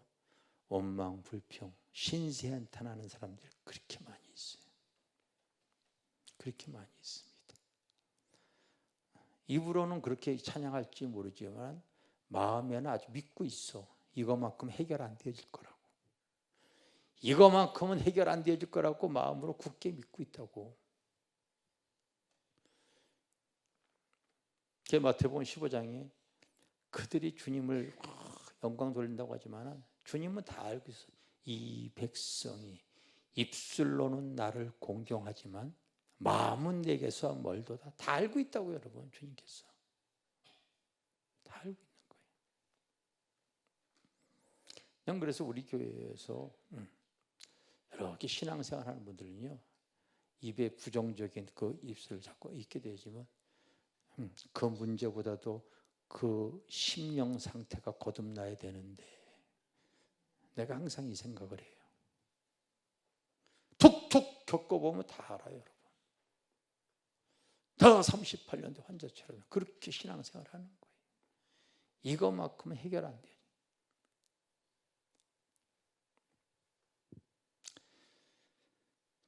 원망, 불평, 신세한탄하는 사람들이 그렇게 많이 있어요. 그렇게 많이 있습니다. 입으로는 그렇게 찬양할지 모르지만 마음에는 아주 믿고 있어. 이것만큼 해결 안 되어질 거라고. 이것만큼은 해결 안 되어질 거라고 마음으로 굳게 믿고 있다고. 마태복음 15장에 그들이 주님을 영광 돌린다고 하지만 주님은 다 알고 있어요. 이 백성이 입술로는 나를 공경하지만 마음은 내게서 멀도다. 다 알고 있다고요, 여러분. 주님께서 다 알고 있는 거예요. 난 그래서 우리 교회에서 이렇게 신앙생활하는 분들은요, 입에 부정적인 그 입술을 자꾸 잊게 되지만 그 문제보다도 그 심령 상태가 거듭나야 되는데, 내가 항상 이 생각을 해요. 툭툭 겪어보면 다 알아요, 여러분. 다 38년대 환자처럼 그렇게 신앙생활 하는 거예요. 이것만큼은 해결 안 돼요.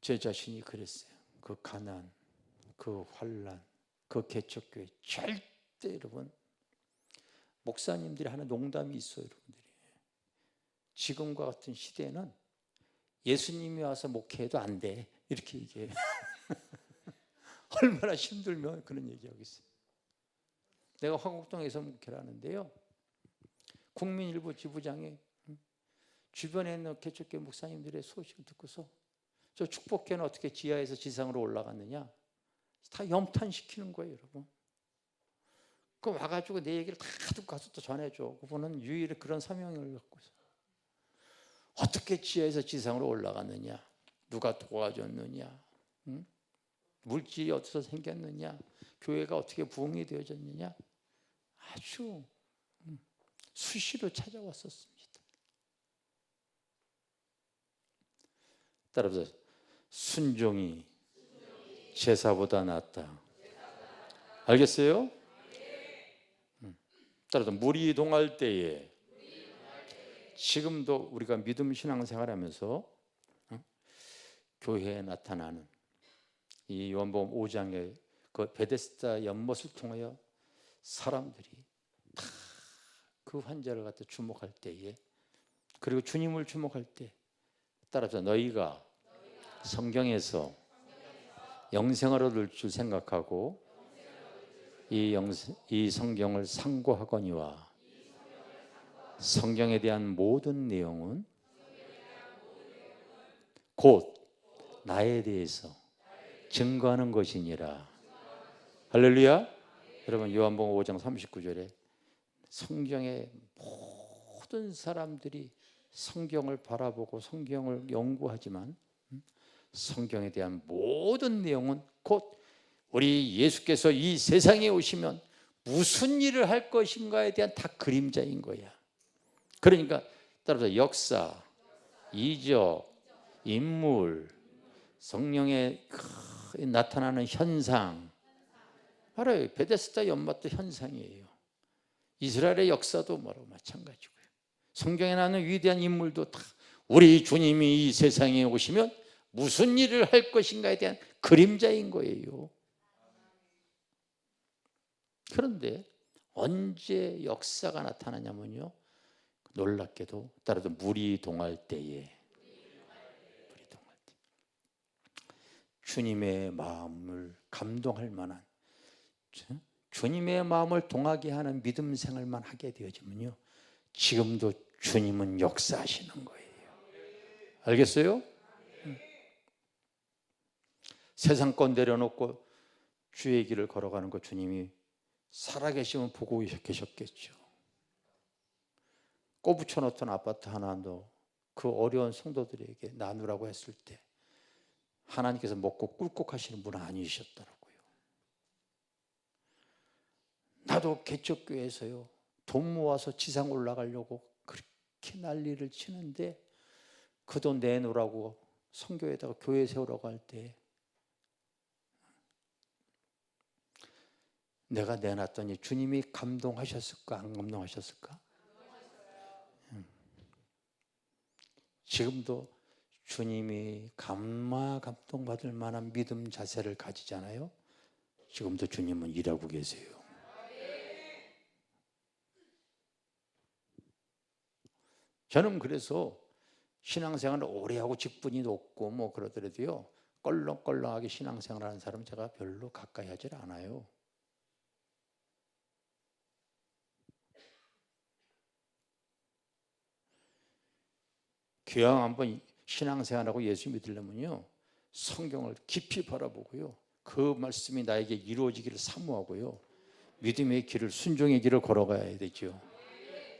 제 자신이 그랬어요. 그 가난, 그 환난, 그 개척교회 절대, 여러분, 목사님들이 하는 농담이 있어요, 여러분들이. 지금과 같은 시대에는 예수님이 와서 목회해도 안 돼, 이렇게 얘기해요. 얼마나 힘들면 그런 얘기하고 있어요. 내가 화곡동에서 목회를 하는데요, 국민일보 지부장이 주변에 있는 개척교회 목사님들의 소식을 듣고서 저 축복교회는 어떻게 지하에서 지상으로 올라갔느냐, 다 염탄시키는 거예요, 여러분. 그 와가지고 내 얘기를 다 듣고 가서 또 전해줘. 그분은 유일히 그런 사명을 갖고 있어요. 어떻게 지하에서 지상으로 올라갔느냐, 누가 도와줬느냐, 물질이 어디서 생겼느냐, 교회가 어떻게 부흥이 되어졌느냐, 아주 수시로 찾아왔었습니다. 따라서 순종이 제사보다 낫다. 알겠어요? 따라서 물이 동할 때에, 지금도 우리가 믿음 신앙생활하면서 교회에 나타나는 이 요한복음 5장의 그 베데스다 연못을 통하여 사람들이 다 그 환자를 갖다 주목할 때에, 그리고 주님을 주목할 때 따라서 너희가 성경에서 영생을 얻을 줄 생각하고 이 성경을 상고하거니와 성경에 대한 모든 내용은 곧 나에 대해서 증거하는 것이니라. 할렐루야. 여러분 요한복음 5장 39절에 성경의 모든 사람들이 성경을 바라보고 성경을 연구하지만 성경에 대한 모든 내용은 곧 우리 예수께서 이 세상에 오시면 무슨 일을 할 것인가에 대한 다 그림자인 거야. 그러니까 따라서 역사, 이적, 인물, 성령의 나타나는 현상, 바로 베데스다 연못도 현상이에요. 이스라엘의 역사도 뭐라고 마찬가지고요. 성경에 나오는 위대한 인물도 다 우리 주님이 이 세상에 오시면 무슨 일을 할 것인가에 대한 그림자인 거예요. 그런데 언제 역사가 나타나냐면요, 놀랍게도 따라서 물이 동할 때에, 주님의 마음을 감동할 만한, 주님의 마음을 동하게 하는 믿음 생활만 하게 되어지면요, 지금도 주님은 역사하시는 거예요. 알겠어요? 세상 건 내려놓고 주의 길을 걸어가는 거 주님이 살아계시면 보고 계셨겠죠. 꼬부쳐 놓던 아파트 하나도 그 어려운 성도들에게 나누라고 했을 때 하나님께서 먹고 꿀꺽하시는 분은 아니셨더라고요. 나도 개척교회에서요, 돈 모아서 지상 올라가려고 그렇게 난리를 치는데 그 돈 내놓으라고 선교에다가 교회 세우라고 할 때 내가 내놨더니 주님이 감동하셨을까 안 감동하셨을까? 지금도 주님이 감동받을 만한 믿음 자세를 가지잖아요. 지금도 주님은 일하고 계세요. 저는 그래서 신앙생활을 오래 하고 직분이 높고 뭐 그러더라도요, 껄렁껄렁하게 신앙생활하는 사람 제가 별로 가까이 하질 않아요. 교양 한번 신앙생활하고 예수 믿으려면요, 성경을 깊이 바라보고요, 그 말씀이 나에게 이루어지기를 사모하고요, 믿음의 길을, 순종의 길을 걸어가야 되죠.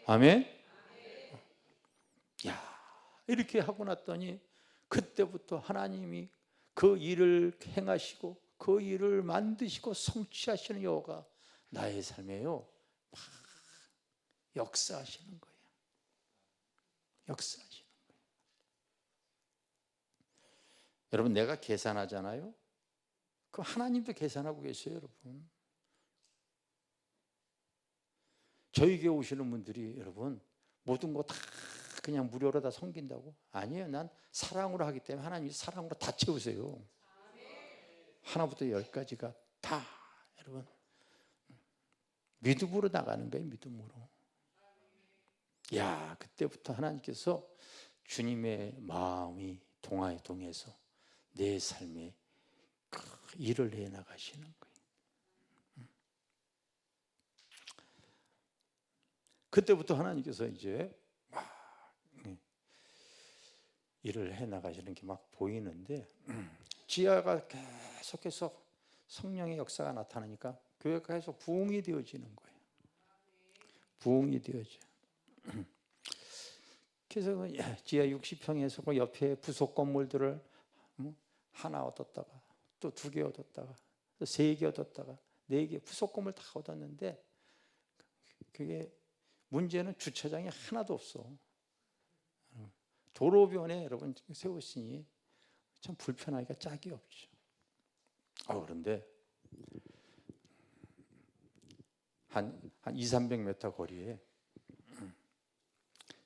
아멘? 야, 이렇게 하고 났더니 그때부터 하나님이 그 일을 행하시고 그 일을 만드시고 성취하시는 여호가 나의 삶에요 막 역사하시는 거예요. 역사하시는 거예요. 여러분, 내가 계산하잖아요. 그 하나님도 계산하고 계세요, 여러분. 저희 교회 오시는 분들이 여러분 모든 거 다 그냥 무료로 다 섬긴다고? 아니에요. 난 사랑으로 하기 때문에 하나님이 사랑으로 다 채우세요. 하나부터 10까지가 다 여러분 믿음으로 나가는 거예요. 믿음으로. 야, 그때부터 하나님께서 주님의 마음이 동해서 내 삶에 그 일을 해 나가시는 거예요. 그때부터 하나님께서 이제 일을 해 나가시는 게 막 보이는데, 지하가 계속해서 성령의 역사가 나타나니까 교회가 계속 부흥이 되어지는 거예요. 부흥이 되어져. 그래서 지하 60평에서 그 옆에 부속 건물들을 하나 얻었다가 또 2개 얻었다가 또 3개 얻었다가 4개 부속 건물 다 얻었는데, 그게 문제는 주차장이 하나도 없어. 도로변에 여러분 세우시니 참 불편하기가 짝이 없죠. 그런데 한 200~300m 거리에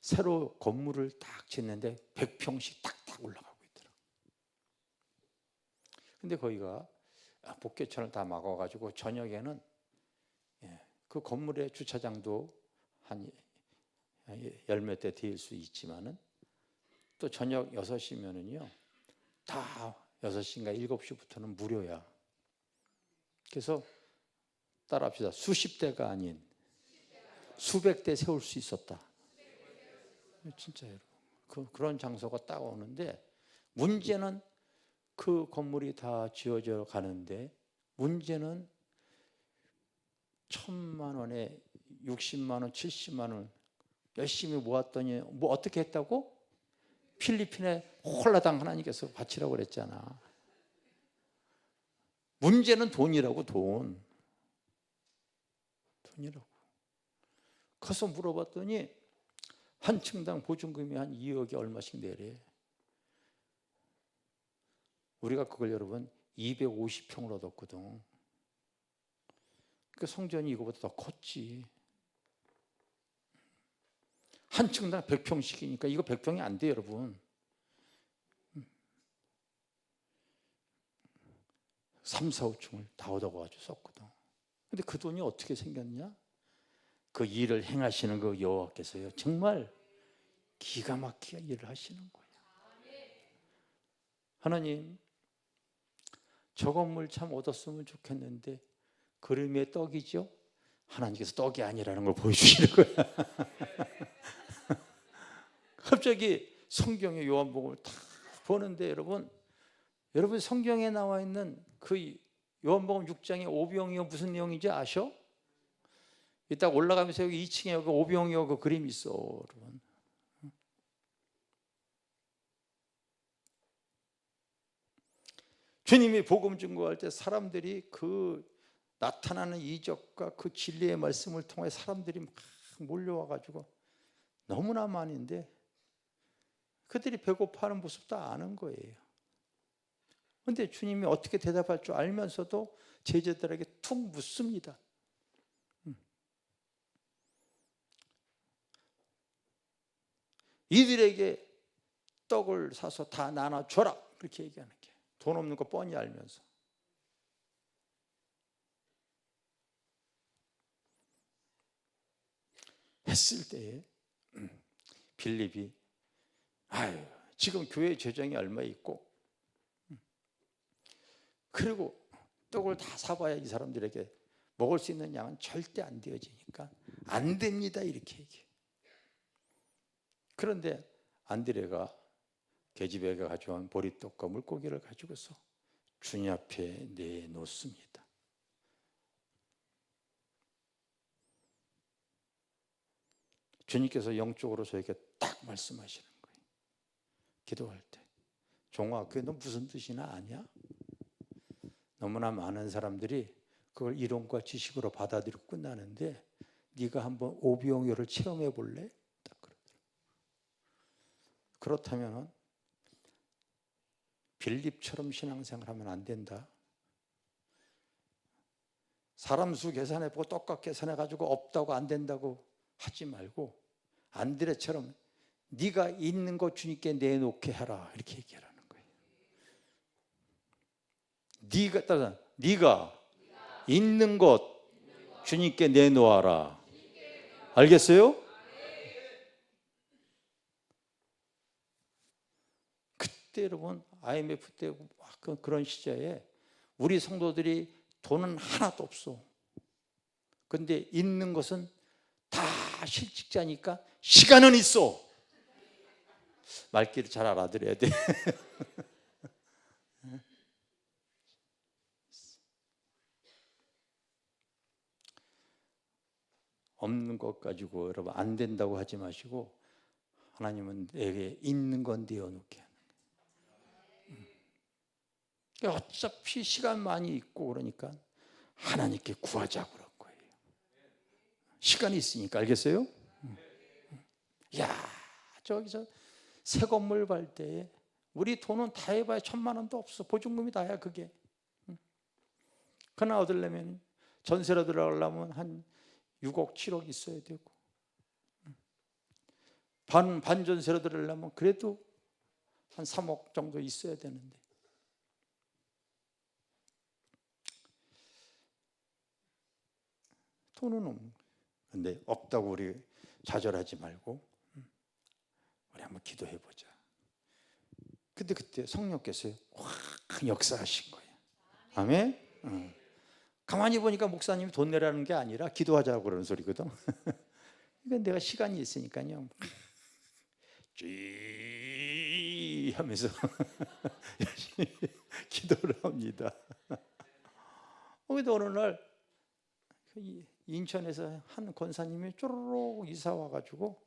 새로 건물을 딱 짓는데 100평씩 딱딱 올라가고 있더라고요. 근데 거기가 복개천을 다 막아가지고 저녁에는 그 건물의 주차장도 한 10몇 대 될 수 있지만은 또 저녁 6시면은요 다 6시인가 7시부터는 무료야. 그래서 따라합시다. 수십 대가 아닌 수백 대 세울 수 있었다. 진짜 여러분. 그런 장소가 딱 오는데, 문제는 그 건물이 다 지어져 가는데, 문제는 1,000만 원에 60만 원, 70만 원 열심히 모았더니 뭐 어떻게 했다고? 필리핀에 홀라당 하나님께서 바치라고 그랬잖아. 문제는 돈이라고. 돈이라고. 가서 물어봤더니 한 층당 보증금이 한 2억에 얼마씩 내래. 우리가 그걸 여러분 250평을 얻었거든. 그 성전이 이거보다 더 컸지. 한 층당 100평씩이니까 이거 100평이 안 돼 여러분. 3, 4, 5층을 다 얻어가지고 썼거든. 근데 그 돈이 어떻게 생겼냐? 그 일을 행하시는 그 여호와께서요 정말 기가 막히게 일을 하시는 거예요. 하나님, 저 건물 참 얻었으면 좋겠는데 그림의 떡이죠? 하나님께서 떡이 아니라는 걸 보여주시는 거야. 갑자기 성경의 요한복음을 다 보는데 여러분 성경에 나와 있는 그 요한복음 6장의 오병이어 무슨 내용인지 아셔? 이따 올라가면서 여기 2층에 여기 오병이어 그 그림이 있어 여러분. 주님이 복음 증거할 때 사람들이 그 나타나는 이적과 그 진리의 말씀을 통해 사람들이 막 몰려와가지고 너무나 많은데 그들이 배고파하는 모습도 아는 거예요. 그런데 주님이 어떻게 대답할 줄 알면서도 제자들에게 툭 묻습니다. 이들에게 떡을 사서 다 나눠줘라 그렇게 얘기하는 게, 돈 없는 거 뻔히 알면서. 했을 때에 빌립이 지금 교회 재정이 얼마 있고 그리고 떡을 다 사봐야 이 사람들에게 먹을 수 있는 양은 절대 안 되어지니까 안 됩니다 이렇게 얘기해. 그런데 안드레가 계집애가 가져온 보리떡과 물고기를 가지고서 주님 앞에 내놓습니다. 주님께서 영적으로 저에게 딱 말씀하시는 거예요. 기도할 때, 종아 그게 너 무슨 뜻이나 아냐? 너무나 많은 사람들이 그걸 이론과 지식으로 받아들이고 끝나는데 네가 한번 오병이어를 체험해 볼래? 딱 그러더라고요. 그렇다면 빌립처럼 신앙생활하면 안 된다. 사람 수 계산해보고 떡값 계산해가지고 없다고 안 된다고 하지 말고 안드레처럼 네가 있는 거 주님께 내놓게 해라 이렇게 얘기하라는 거예요. 네가 있는 것 주님께 내놓아라. 알겠어요? 그때 여러분 IMF 때 그런 시절에 우리 성도들이 돈은 하나도 없어. 근데 있는 것은 다 실직자니까 시간은 있어. 말귀를 잘 알아들어야 돼. 없는 것 가지고 여러분 안 된다고 하지 마시고 하나님은 내게 있는 건 내어놓게 하는 거예요. 어차피 시간 많이 있고 그러니까 하나님께 구하자고 그런 거예요. 시간이 있으니까. 알겠어요? 야, 저기서 새 건물 갈 때에 우리 돈은 다 해봐야 1,000만 원도 없어. 보증금이 다야 그게. 그나 얻으려면 전세로 들어가려면 한 6억 7억 있어야 되고 반전세로 들어가려면 그래도 한 3억 정도 있어야 되는데 돈은 없는 거예요. 근데 없다고 우리 좌절하지 말고 우리 한번 기도해 보자. 근데 그때 성령께서 확 역사하신 거예요. 아멘. 가만히 보니까 목사님이 돈 내라는 게 아니라 기도하자고 그러는 소리거든. 그러니까 내가 시간이 있으니까요, 쥐 하면서 열심히 기도를 합니다. 근데 어느 날 인천에서 한 권사님이 쪼르륵 이사 와가지고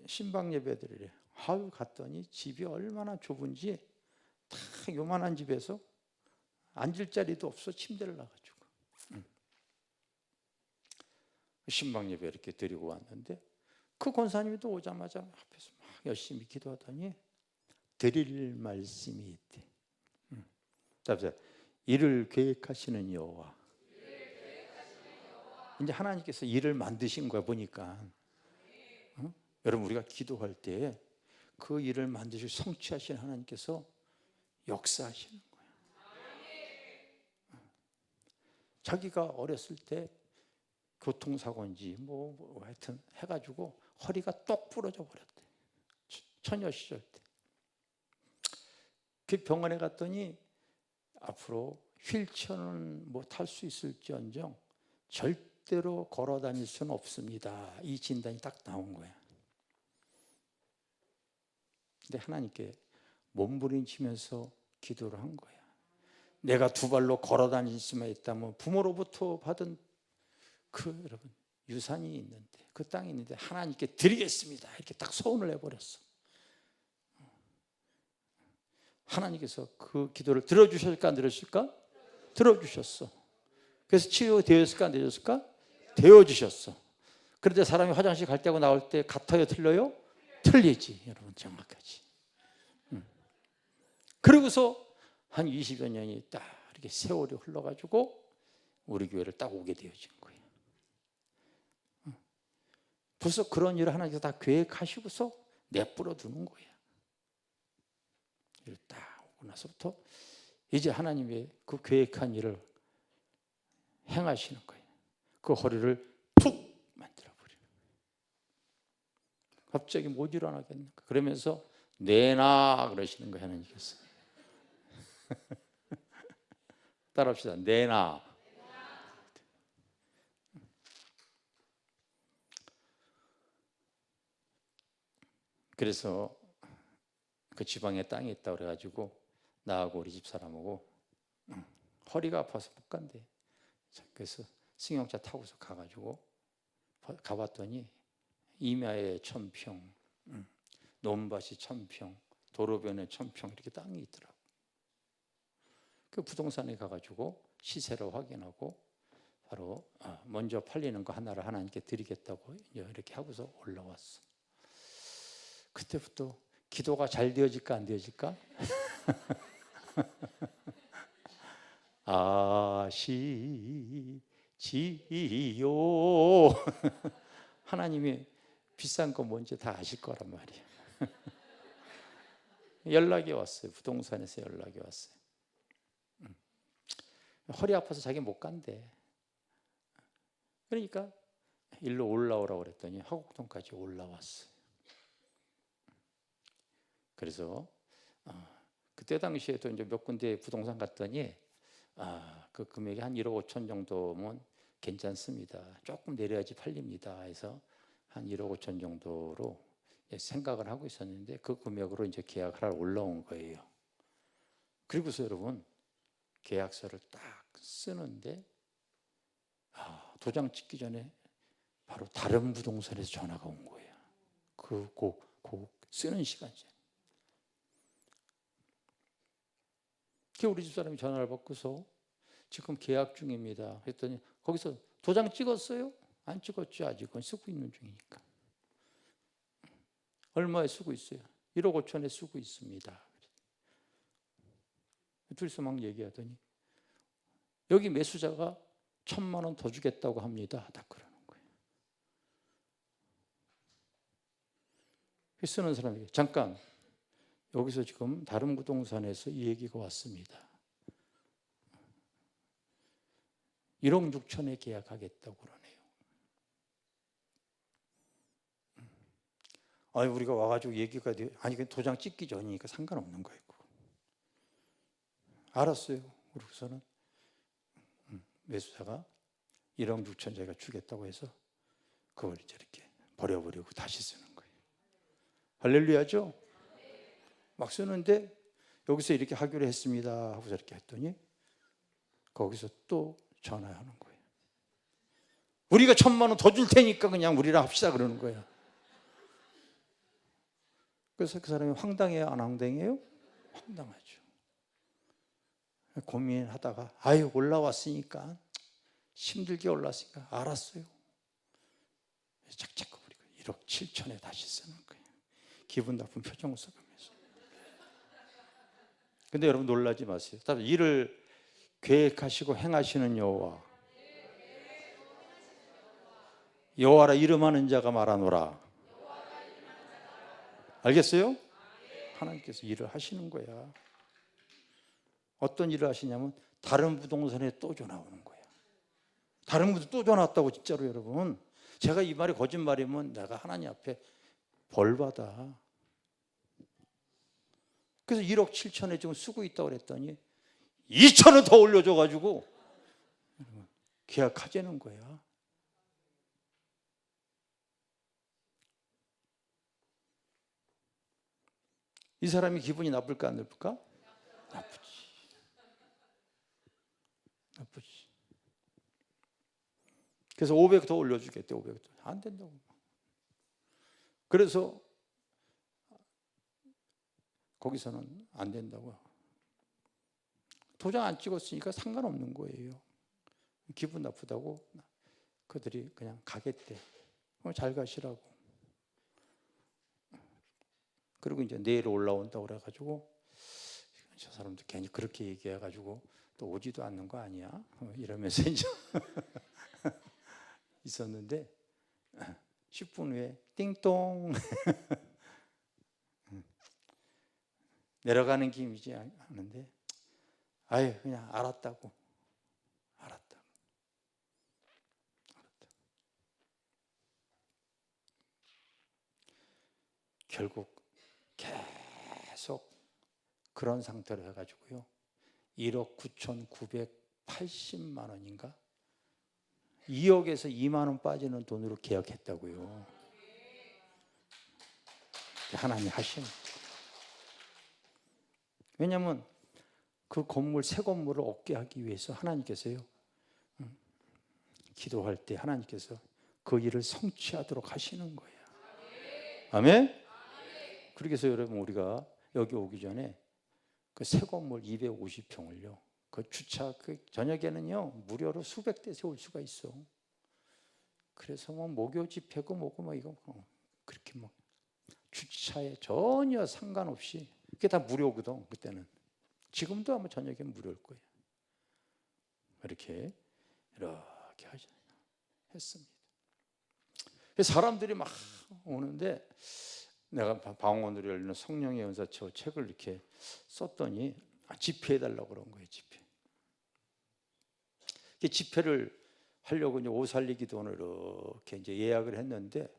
신방 예배 드리래. 아유, 갔더니 집이 얼마나 좁은지 다 요만한 집에서 앉을 자리도 없어 침대를 놔가지고 신방 예배 이렇게 드리고 왔는데, 그 권사님이 또 오자마자 앞에서 막 열심히 기도하더니 드릴 말씀이 있대. 답변. 일을 계획하시는 여호와. 이제 하나님께서 일을 만드신 거야 보니까. 여러분, 우리가 기도할 때 그 일을 만드시고 성취하시는 하나님께서 역사하시는 거야. 자기가 어렸을 때 교통사고인지 뭐 하여튼 해가지고 허리가 똑 부러져 버렸대. 처녀 시절 때. 그 병원에 갔더니 앞으로 휠체어는 뭐 탈 수 있을지언정 절대로 걸어 다닐 수는 없습니다. 이 진단이 딱 나온 거야. 근데 하나님께 몸부림치면서 기도를 한 거야. 내가 두 발로 걸어 다닐 수만 있다면 부모로부터 받은 그 여러분 유산이 있는데, 그 땅이 있는데 하나님께 드리겠습니다. 이렇게 딱 소원을 해버렸어. 하나님께서 그 기도를 들어주실까 안 들어주실까? 들어주셨어. 그래서 치유되었을까 안 되었을까? 되어주셨어. 그런데 사람이 화장실 갈 때하고 나올 때 같아요, 틀려요? 틀리지. 여러분, 정확하지. 그러고서 한 20여 년이 딱 이렇게 세월이 흘러가지고 우리 교회를 딱 오게 되어진 거예요. 벌써 그런 일을 하나님께서 다 계획하시고서 내버려 두는 거예요. 이를 딱 오고 나서부터 이제 하나님의 그 계획한 일을 행하시는 거예요. 그 허리를 툭 만들어버리는 거예요. 갑자기 못 일어나겠는가. 그러면서 내놔 그러시는 거예요, 하나님께서. 따라합시다. 내놔. 그래서 그 지방에 땅이 있다고 그래가지고 나하고 우리 집사람하고 허리가 아파서 못 간대. 그래서 승용차 타고서 가가지고 가봤더니 임야에 1000평, 논밭이 1000평, 도로변에 1000평 이렇게 땅이 있더라고. 그 부동산에 가가지고 시세를 확인하고 바로 먼저 팔리는 거 하나를 하나님께 드리겠다고 이렇게 하고서 올라왔어. 그때부터 기도가 잘 되어질까 안 되어질까? 아시지요. 하나님이 비싼 거 뭔지 다 아실 거란 말이에요. 연락이 왔어요. 부동산에서 연락이 왔어요. 허리 아파서 자기 못 간대. 그러니까 일로 올라오라고 그랬더니 화곡동까지 올라왔어요. 그래서 그때 당시에도 이제 몇 군데 부동산 갔더니 그 금액이 한 1억 5천 정도면 괜찮습니다. 조금 내려야지 팔립니다. 해서 한 1억 5천 정도로 생각을 하고 있었는데 그 금액으로 이제 계약하러 올라온 거예요. 그리고서 여러분 계약서를 딱 쓰는데 도장 찍기 전에 바로 다른 부동산에서 전화가 온 거예요. 그 쓰는 시간 전에. 우리 집사람이 전화를 받고서 지금 계약 중입니다. 그랬더니 거기서 도장 찍었어요? 안 찍었죠. 아직은 쓰고 있는 중이니까. 얼마에 쓰고 있어요? 1억 5천에 쓰고 있습니다. 둘이서 막 얘기하더니 여기 매수자가 1,000만 원 더 주겠다고 합니다. 딱 그러는 거예요. 쓰는 사람에게 잠깐 여기서 지금 다른 부동산에서 이 얘기가 왔습니다. 1억 6천에 계약하겠다고 그러네요. 아니 우리가 와가지고 얘기가 돼. 아니 그 도장 찍기 전이니까 상관없는 거예요. 알았어요. 그러고서는 매수자가 1억 6천 자기가 주겠다고 해서 그걸 이제 이렇게 버려버리고 다시 쓰는 거예요. 할렐루야죠? 막 쓰는데 여기서 이렇게 하기로 했습니다 하고 저렇게 했더니 거기서 또 전화하는 거예요. 우리가 1,000만 원 더 줄 테니까 그냥 우리랑 합시다 그러는 거예요. 그래서 그 사람이 황당해요? 안 황당해요? 황당하죠. 고민하다가 아유 올라왔으니까 힘들게 올랐으니까 알았어요. 착착 버리고 1억 7천에 다시 쓰는 거예요. 기분 나쁜 표정을 써가면서. 근데 여러분 놀라지 마세요. 일을 계획하시고 행하시는 여호와, 여호와라 이름하는 자가 말하노라. 알겠어요? 하나님께서 일을 하시는 거야. 어떤 일을 하시냐면 다른 부동산에 또 전화오는 거야. 다른 분도 또 전화 왔다고. 진짜로 여러분, 제가 이 말이 거짓말이면 내가 하나님 앞에 벌 받아. 그래서 1억 7천에 지금 쓰고 있다고 그랬더니 2천원 더 올려줘가지고 계약하자는 거야. 이 사람이 기분이 나쁠까 안 나쁠까? 나쁘지. 나쁘지. 그래서 500 더 올려주겠대. 500 더. 안 된다고. 그래서 거기서는 안 된다고. 도장 안 찍었으니까 상관없는 거예요. 기분 나쁘다고 그들이 그냥 가겠대. 잘 가시라고. 그리고 이제 내일 올라온다고 그래가지고 저 사람도 괜히 그렇게 얘기해가지고 또 오지도 않는 거 아니야? 이러면서 이제 있었는데 10분 후에 띵동 내려가는 김이지 않은데 아유 그냥 알았다고. 결국 계속 그런 상태로 해가지고요 1억 9,980만 원인가 2억에서 2만 원 빠지는 돈으로 계약했다고요. 하나님이 하시는. 왜냐하면 그 건물, 새 건물을 얻게 하기 위해서 하나님께서요 기도할 때 하나님께서 그 일을 성취하도록 하시는 거예요. 아멘? 그렇게 해서 여러분 우리가 여기 오기 전에 그 새 건물 250평을요 그 주차 그 저녁에는요 무료로 수백 대 세울 수가 있어. 그래서 뭐 목요 집회고 뭐고 뭐 이거 그렇게 뭐 주차에 전혀 상관없이 그게 다 무료거든 그때는. 지금도 아마 저녁에 무료일 거예요. 이렇게 했습니다. 사람들이 막 오는데 내가 방언으로 열리는 성령의 은사처 책을 이렇게 썼더니 집회해달라고 그런 거예요. 집회를 하려고 이제 오살리기도원을 이렇게 이제 예약을 했는데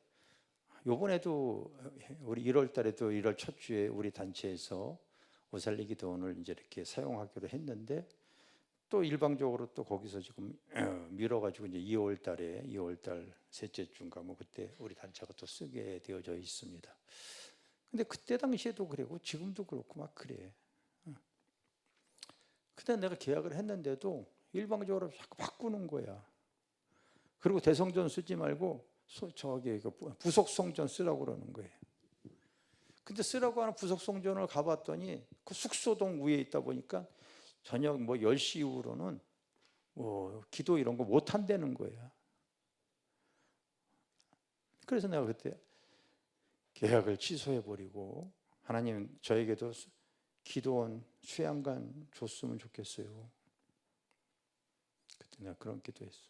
요번에도 우리 1월 달에도 1월 첫 주에 우리 단체에서 오살리기도원을 이제 이렇게 사용하기로 했는데 또 일방적으로 또 거기서 지금 미뤄가지고 이제 2월 달 셋째 주인가 뭐 그때 우리 단체가 또 쓰게 되어져 있습니다. 근데 그때 당시에도 그랬고 지금도 그렇고 막 그래. 근데 내가 계약을 했는데도 일방적으로 자꾸 바꾸는 거야. 그리고 대성전 쓰지 말고 저기 부속성전 쓰라고 그러는 거예요. 근데 쓰라고 하는 부속성전을 가봤더니 그 숙소동 위에 있다 보니까 저녁 뭐 10시 이후로는 뭐 기도 이런 거 못 한다는 거야. 그래서 내가 그때 계약을 취소해버리고 하나님 저에게도 기도원 수양관 줬으면 좋겠어요. 그때 내가 그런 기도했어.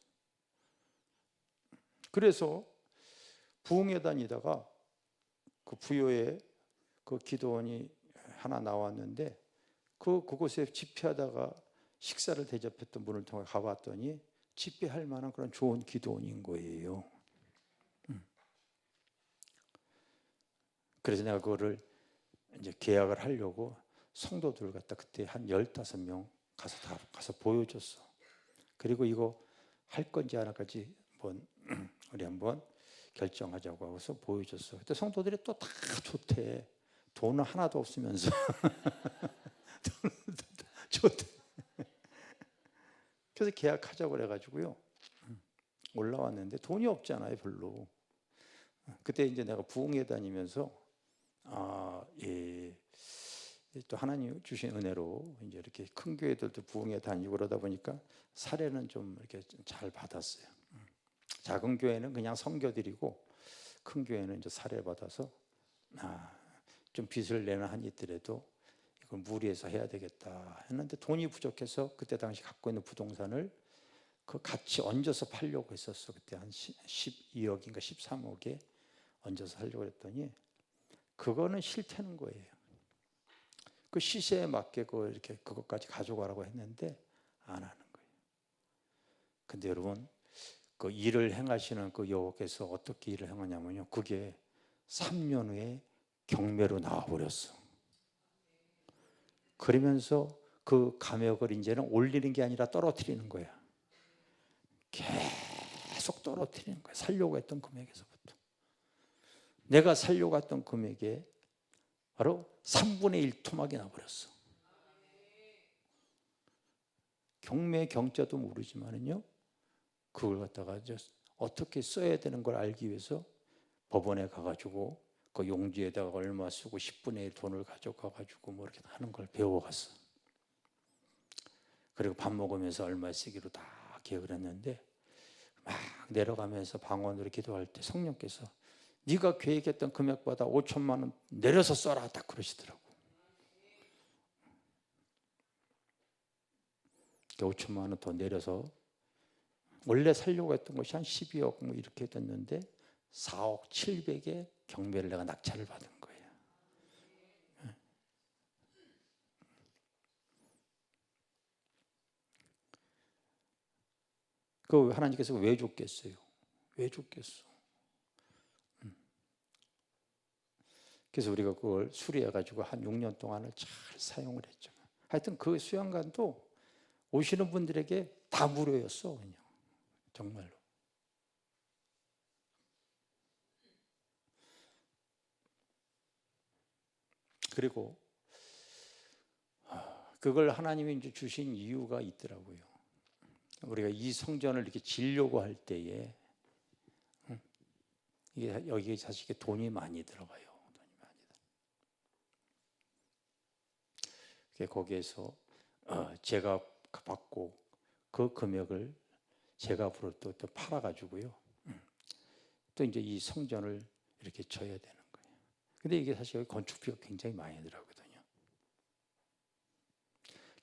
그래서 부흥회 다니다가 그 부여에 그 기도원이 하나 나왔는데 그곳에 집회하다가 식사를 대접했던 분을 통해 가봤더니 집회할 만한 그런 좋은 기도원인 거예요. 그래서 내가 그거를 이제 계약을 하려고 성도들 갖다 그때 한 15명 가서 보여줬어. 그리고 이거 할 건지 안 할 건지 우리 한번 결정하자고 하고서 보여줬어. 그때 성도들이 또 다 좋대. 돈은 하나도 없으면서 좋대. 그래서 계약하자고 그래가지고요. 올라왔는데 돈이 없잖아요, 별로. 그때 이제 내가 부흥회 다니면서 또 하나님 주신 은혜로 이제 이렇게 큰 교회들도 부흥회 다니고 그러다 보니까 사례는 좀 이렇게 잘 받았어요. 작은 교회는 그냥 선교드리고 큰 교회는 이제 사례 받아서 좀 빚을 내는 한이 있더라도 이걸 무리해서 해야 되겠다 했는데 돈이 부족해서 그때 당시 갖고 있는 부동산을 그 같이 얹어서 팔려고 했었어. 그때 한 12억인가 13억에 얹어서 하려고 했더니 그거는 싫다는 거예요. 그 시세에 맞게 이렇게 그것까지 가져가라고 했는데 안 하는 거예요. 근데 여러분 그 일을 행하시는 그 여호와께서 어떻게 일을 행하냐면요. 그게 3년 후에 경매로 나와버렸어. 그러면서 그 감액을 이제는 올리는 게 아니라 떨어뜨리는 거야. 계속 떨어뜨리는 거야. 살려고 했던 금액에서부터. 내가 살려고 했던 금액에 바로 3분의 1 토막이 나버렸어. 경매 경자도 모르지만은요. 그걸 갖다가 어떻게 써야 되는 걸 알기 위해서 법원에 가가지고 그 용지에다가 얼마 쓰고 10분의 1 돈을 가져가가지고 뭐 이렇게 하는 걸 배워갔어. 그리고 밥 먹으면서 얼마 쓰기로 다 계획을 했는데 막 내려가면서 방언으로 기도할 때 성령께서 네가 계획했던 금액보다 5천만 원 내려서 써라 딱 그러시더라고. 5천만 원 더 내려서 원래 살려고 했던 것이 한 12억 뭐 이렇게 됐는데 4억 7백에 경매를 내가 낙찰을 받은 거예요. 그 하나님께서 왜 줬겠어요? 왜 줬겠어? 그래서 우리가 그걸 수리해가지고 한 6년 동안을 잘 사용을 했죠. 하여튼 그 수양관도 오시는 분들에게 다 무료였어. 그냥 정말로. 그리고 그걸 하나님이 이제 주신 이유가 있더라고요. 우리가 이 성전을 이렇게 지려고 할 때에 이게 여기에 사실 돈이 많이 들어가요. 돈이 많이 들어가요. 거기에서 제가 받고 그 금액을 제가 앞으로 또 팔아가지고요. 또 이제 이 성전을 이렇게 쳐야 되는 거예요. 근데 이게 사실 건축비가 굉장히 많이 들어가거든요.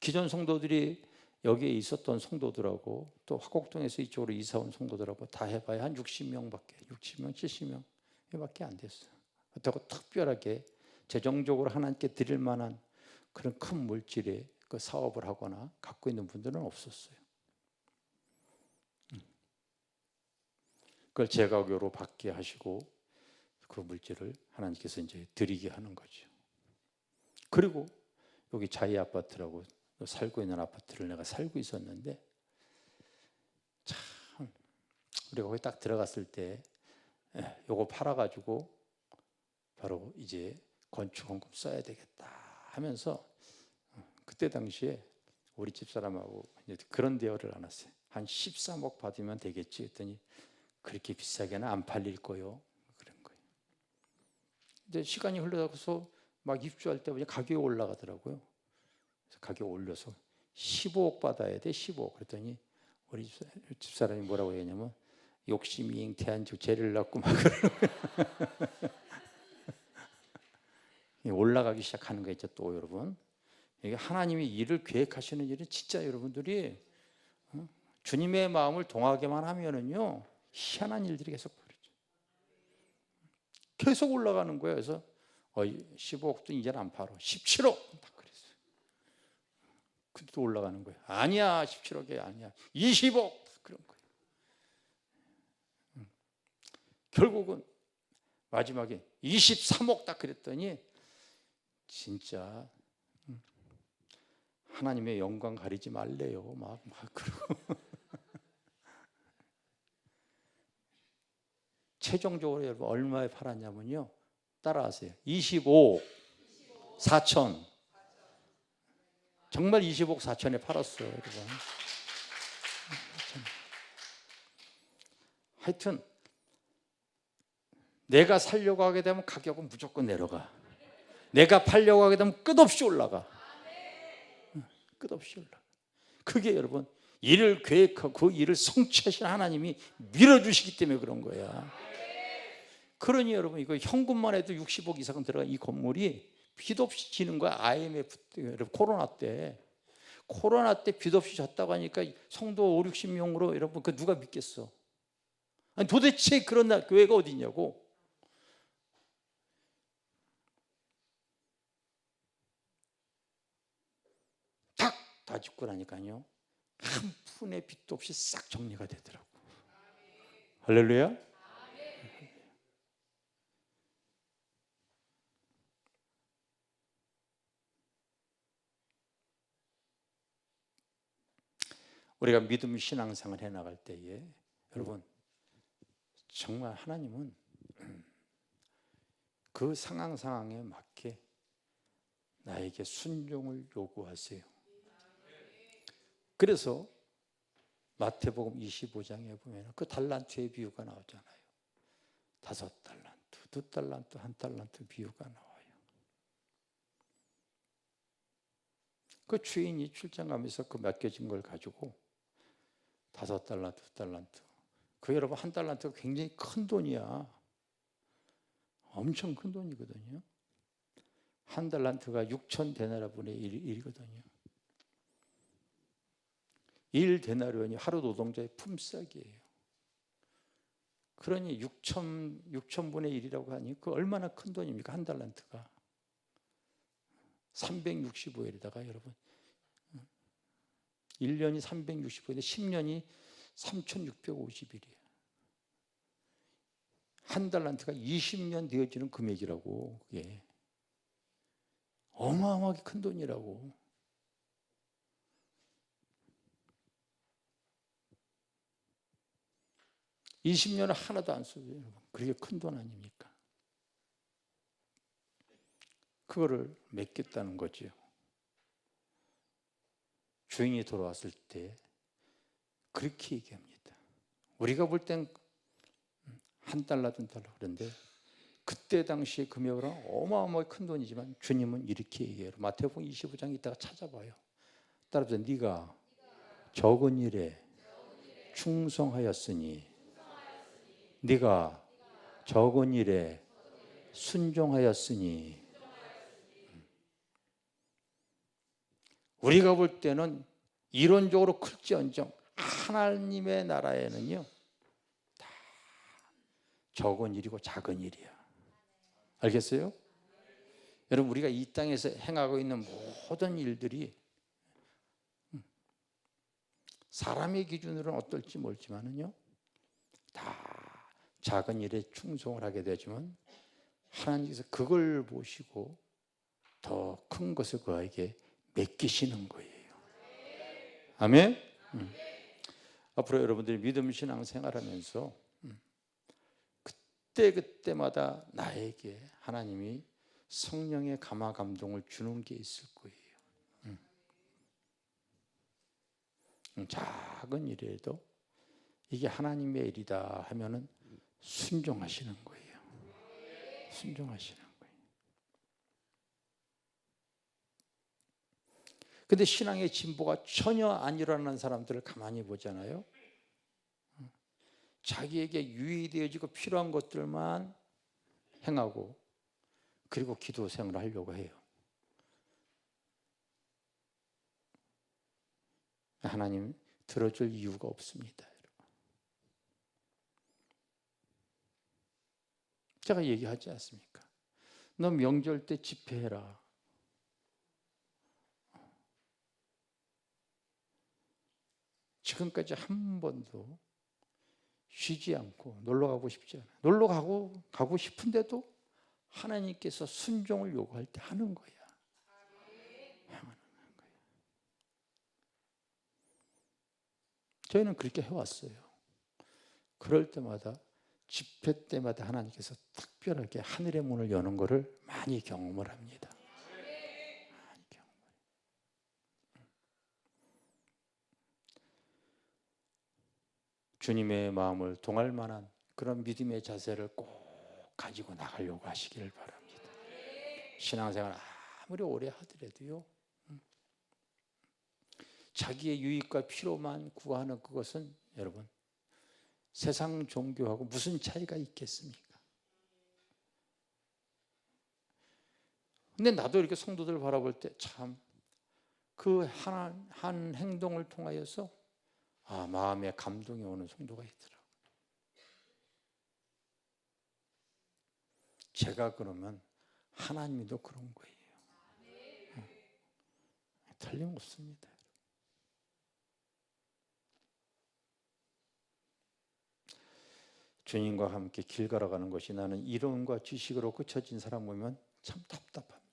기존 성도들이 여기에 있었던 성도들하고 또 화곡동에서 이쪽으로 이사 온 성도들하고 다 해봐야 한 60명밖에, 60명, 70명 밖에 안 됐어요. 그렇다고 특별하게 재정적으로 하나님께 드릴 만한 그런 큰 물질의 그 사업을 하거나 갖고 있는 분들은 없었어요. 그걸 제 가격으로 받게 하시고 그 물질을 하나님께서 이제 드리게 하는 거죠. 그리고 여기 자이 아파트라고 살고 있는 아파트를 내가 살고 있었는데 참 우리가 거기 딱 들어갔을 때 요거 팔아가지고 바로 이제 건축원금 써야 되겠다 하면서 그때 당시에 우리 집사람하고 그런 대화를 나눴어요. 한 13억 받으면 되겠지 했더니 그렇게 비싸게는 안 팔릴 거요. 그런 거예요. 근데 시간이 흘러가서 막 입주할 때 보니 가격이 올라가더라고요. 그래서 가격 올려서 15억 받아야 돼. 15억. 그랬더니 우리 집사람이 뭐라고 했냐면 욕심이 잉태한 죄를 낳고 막 올라가기 시작하는 거 있죠. 또 여러분 이게 하나님이 일을 계획하시는 일은 진짜 여러분들이 주님의 마음을 동하게만 하면은요 희한한 일들이 계속 벌어져. 계속 올라가는 거예요. 그래서 15억도 이제는 안 팔아. 17억 딱 그랬어요. 그때도 올라가는 거예요. 아니야 17억이 아니야 20억 그런 거예요. 결국은 마지막에 23억 딱 그랬더니 진짜 하나님의 영광 가리지 말래요. 막 그러고 최종적으로 여러분 얼마에 팔았냐면요. 따라하세요. 25억 4천. 정말 20억 4천에 팔았어요, 여러분. 하여튼 내가 살려고 하게 되면 가격은 무조건 내려가. 내가 팔려고 하게 되면 끝없이 올라가. 끝없이 올라가. 그게 여러분 일을 계획하고 그 일을 성취하신 하나님이 밀어주시기 때문에 그런 거야. 그러니 여러분 이거 현금만 해도 60억 이상 들어간 이 건물이 빚 없이 지는 거야. IMF 때, 코로나 때 빚 없이 졌다고 하니까 성도 5, 60명으로 여러분 그 누가 믿겠어? 아니 도대체 그런 교회가 어디 있냐고. 탁 다 짓고 나니까요 한 푼의 빚도 없이 싹 정리가 되더라고. 할렐루야. 우리가 믿음 신앙생활 해나갈 때에 여러분 정말 하나님은 그 상황에 맞게 나에게 순종을 요구하세요. 그래서 마태복음 25장에 보면 그 달란트의 비유가 나오잖아요. 5달란트, 2달란트, 1달란트 비유가 나와요. 그 주인이 출장 가면서 그 맡겨진 걸 가지고 5달란트, 2달란트. 그 여러분 1달란트가 굉장히 큰 돈이야. 엄청 큰 돈이거든요. 1달란트가 6,000데나리온의 1이거든요. 1데나리온이 하루 노동자의 품삯이에요. 그러니 6,000분의 1이라고 하니 그 얼마나 큰 돈입니까? 1달란트가 365일에다가 여러분 1년이 365일인데 10년이 3,650일이에요. 1달란트가 20년 되어지는 금액이라고. 그게 어마어마하게 큰 돈이라고. (20년을) 하나도 안 써요. 그렇게 큰 돈 아닙니까? 그거를 맡겼다는 거죠. 주인이 돌아왔을 때 그렇게 얘기합니다. 우리가 볼 땐 1달러, 2달러 그런데 그때 당시의 금액으로 어마어마하게 큰 돈이지만 주님은 이렇게 얘기해요. 마태복음 25장 이따가 찾아봐요. 따라서 네가 적은 일에 충성하였으니 네가 적은 일에 순종하였으니. 우리가 볼 때는 이론적으로 클지언정 하나님의 나라에는요 다 적은 일이고 작은 일이야. 알겠어요? 여러분 우리가 이 땅에서 행하고 있는 모든 일들이 사람의 기준으로는 어떨지 모르지만은요 다 작은 일에 충성을 하게 되지만 하나님께서 그걸 보시고 더 큰 것을 그에게 맡기시는 거예요. 아멘? 앞으로 여러분들이 믿음 신앙 생활하면서 그때마다 나에게 하나님이 성령의 감화 감동을 주는 게 있을 거예요. 작은 일에도 이게 하나님의 일이다 하면은 순종하시는 거예요. 순종하시는 거예요. 근데 신앙의 진보가 전혀 안 일어나는 사람들을 가만히 보잖아요. 자기에게 유의되어지고 필요한 것들만 행하고 그리고 기도 생활을 하려고 해요. 하나님 들어줄 이유가 없습니다. 제가 얘기하지 않습니까? 너 명절 때 집회해라. 지금까지 한 번도 쉬지 않고 놀러 가고 싶지 않아요. 놀러 가고 싶은데도 하나님께서 순종을 요구할 때 하는 거야. 저희는 그렇게 해왔어요. 그럴 때마다 집회 때마다 하나님께서 특별하게 하늘의 문을 여는 것을 많이 경험을 합니다. 주님의 마음을 동할 만한 그런 믿음의 자세를 꼭 가지고 나가려고 하시기를 바랍니다. 신앙생활 아무리 오래 하더라도요, 자기의 유익과 필요만 구하는 그것은 여러분 세상 종교하고 무슨 차이가 있겠습니까? 근데 나도 이렇게 성도들 바라볼 때 참 그 한 행동을 통하여서 마음에 감동이 오는 성도가 있더라고요. 제가 그러면 하나님도 그런 거예요. 틀림없습니다. 주님과 함께 길 걸어가는 것이 나는 이론과 지식으로 그쳐진 사람 보면 참 답답합니다.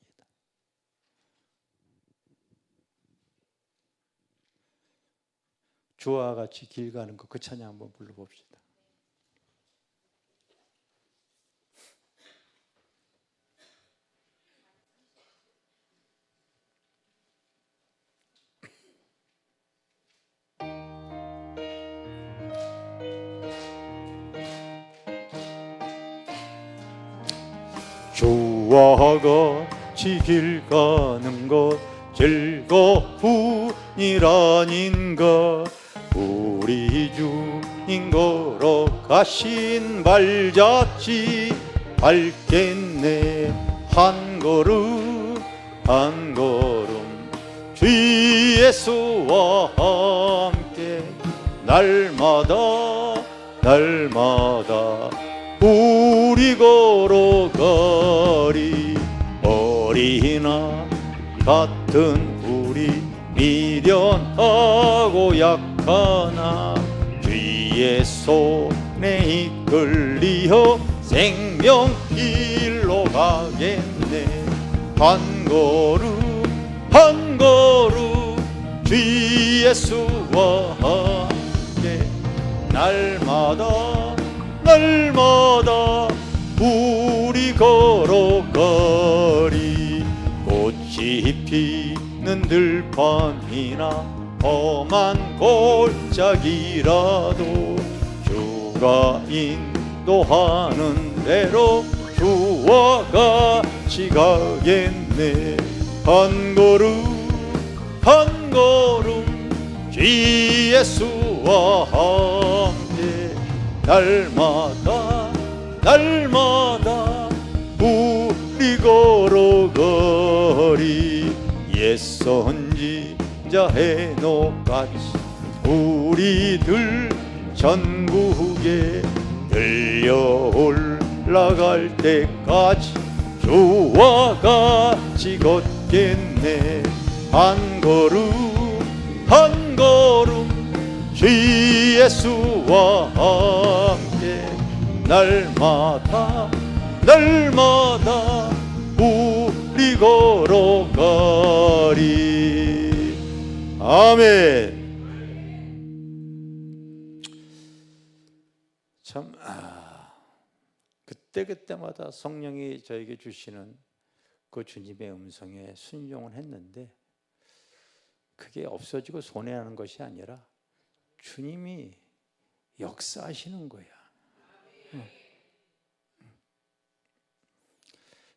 주와 같이 길 가는 거 그 찬양 한번 불러봅시다. 주와 같이 길 가는 것 즐거움이라닌가. 우리 주님 걸어가신 발자취 밟겠네. 한 걸음 한 걸음 주 예수와 함께 날마다 우리 걸어가리. 어린아 같은 우리 미련하고 약하나 주의 손에 이끌리어 생명길로 가겠네. 한 걸음 주 예수와 함께 날마다 우리 걸어가리. 꽃이 피는 들판이나 험한 골짜기라도 주가 인도하는 대로 주와 같이 가겠네. 한 걸음 주 예수와 함께 날마다 우리 걸어가리. 옛 선지자 헤녹같이 우리들 천국에 들려 올라갈 때까지 주와 같이 걷겠네. 한 걸음 주 예수와 함께 날마다 우리 걸어가리. 아멘. 참 그때마다 성령이 저에게 주시는 그 주님의 음성에 순종을 했는데 그게 없어지고 손해하는 것이 아니라 주님이 역사하시는 거야.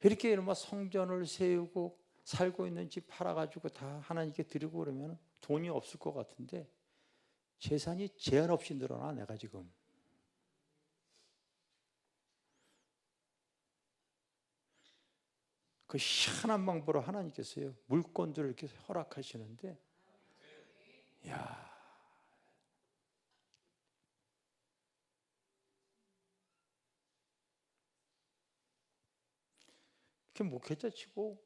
이렇게 이른바 성전을 세우고 살고 있는 집 팔아가지고 다 하나님께 드리고 그러면 돈이 없을 것 같은데 재산이 제한 없이 늘어나. 내가 지금 그 희한한 방법으로 하나님께서요 물건들을 이렇게 허락하시는데, 야, 이렇게 목회자 치고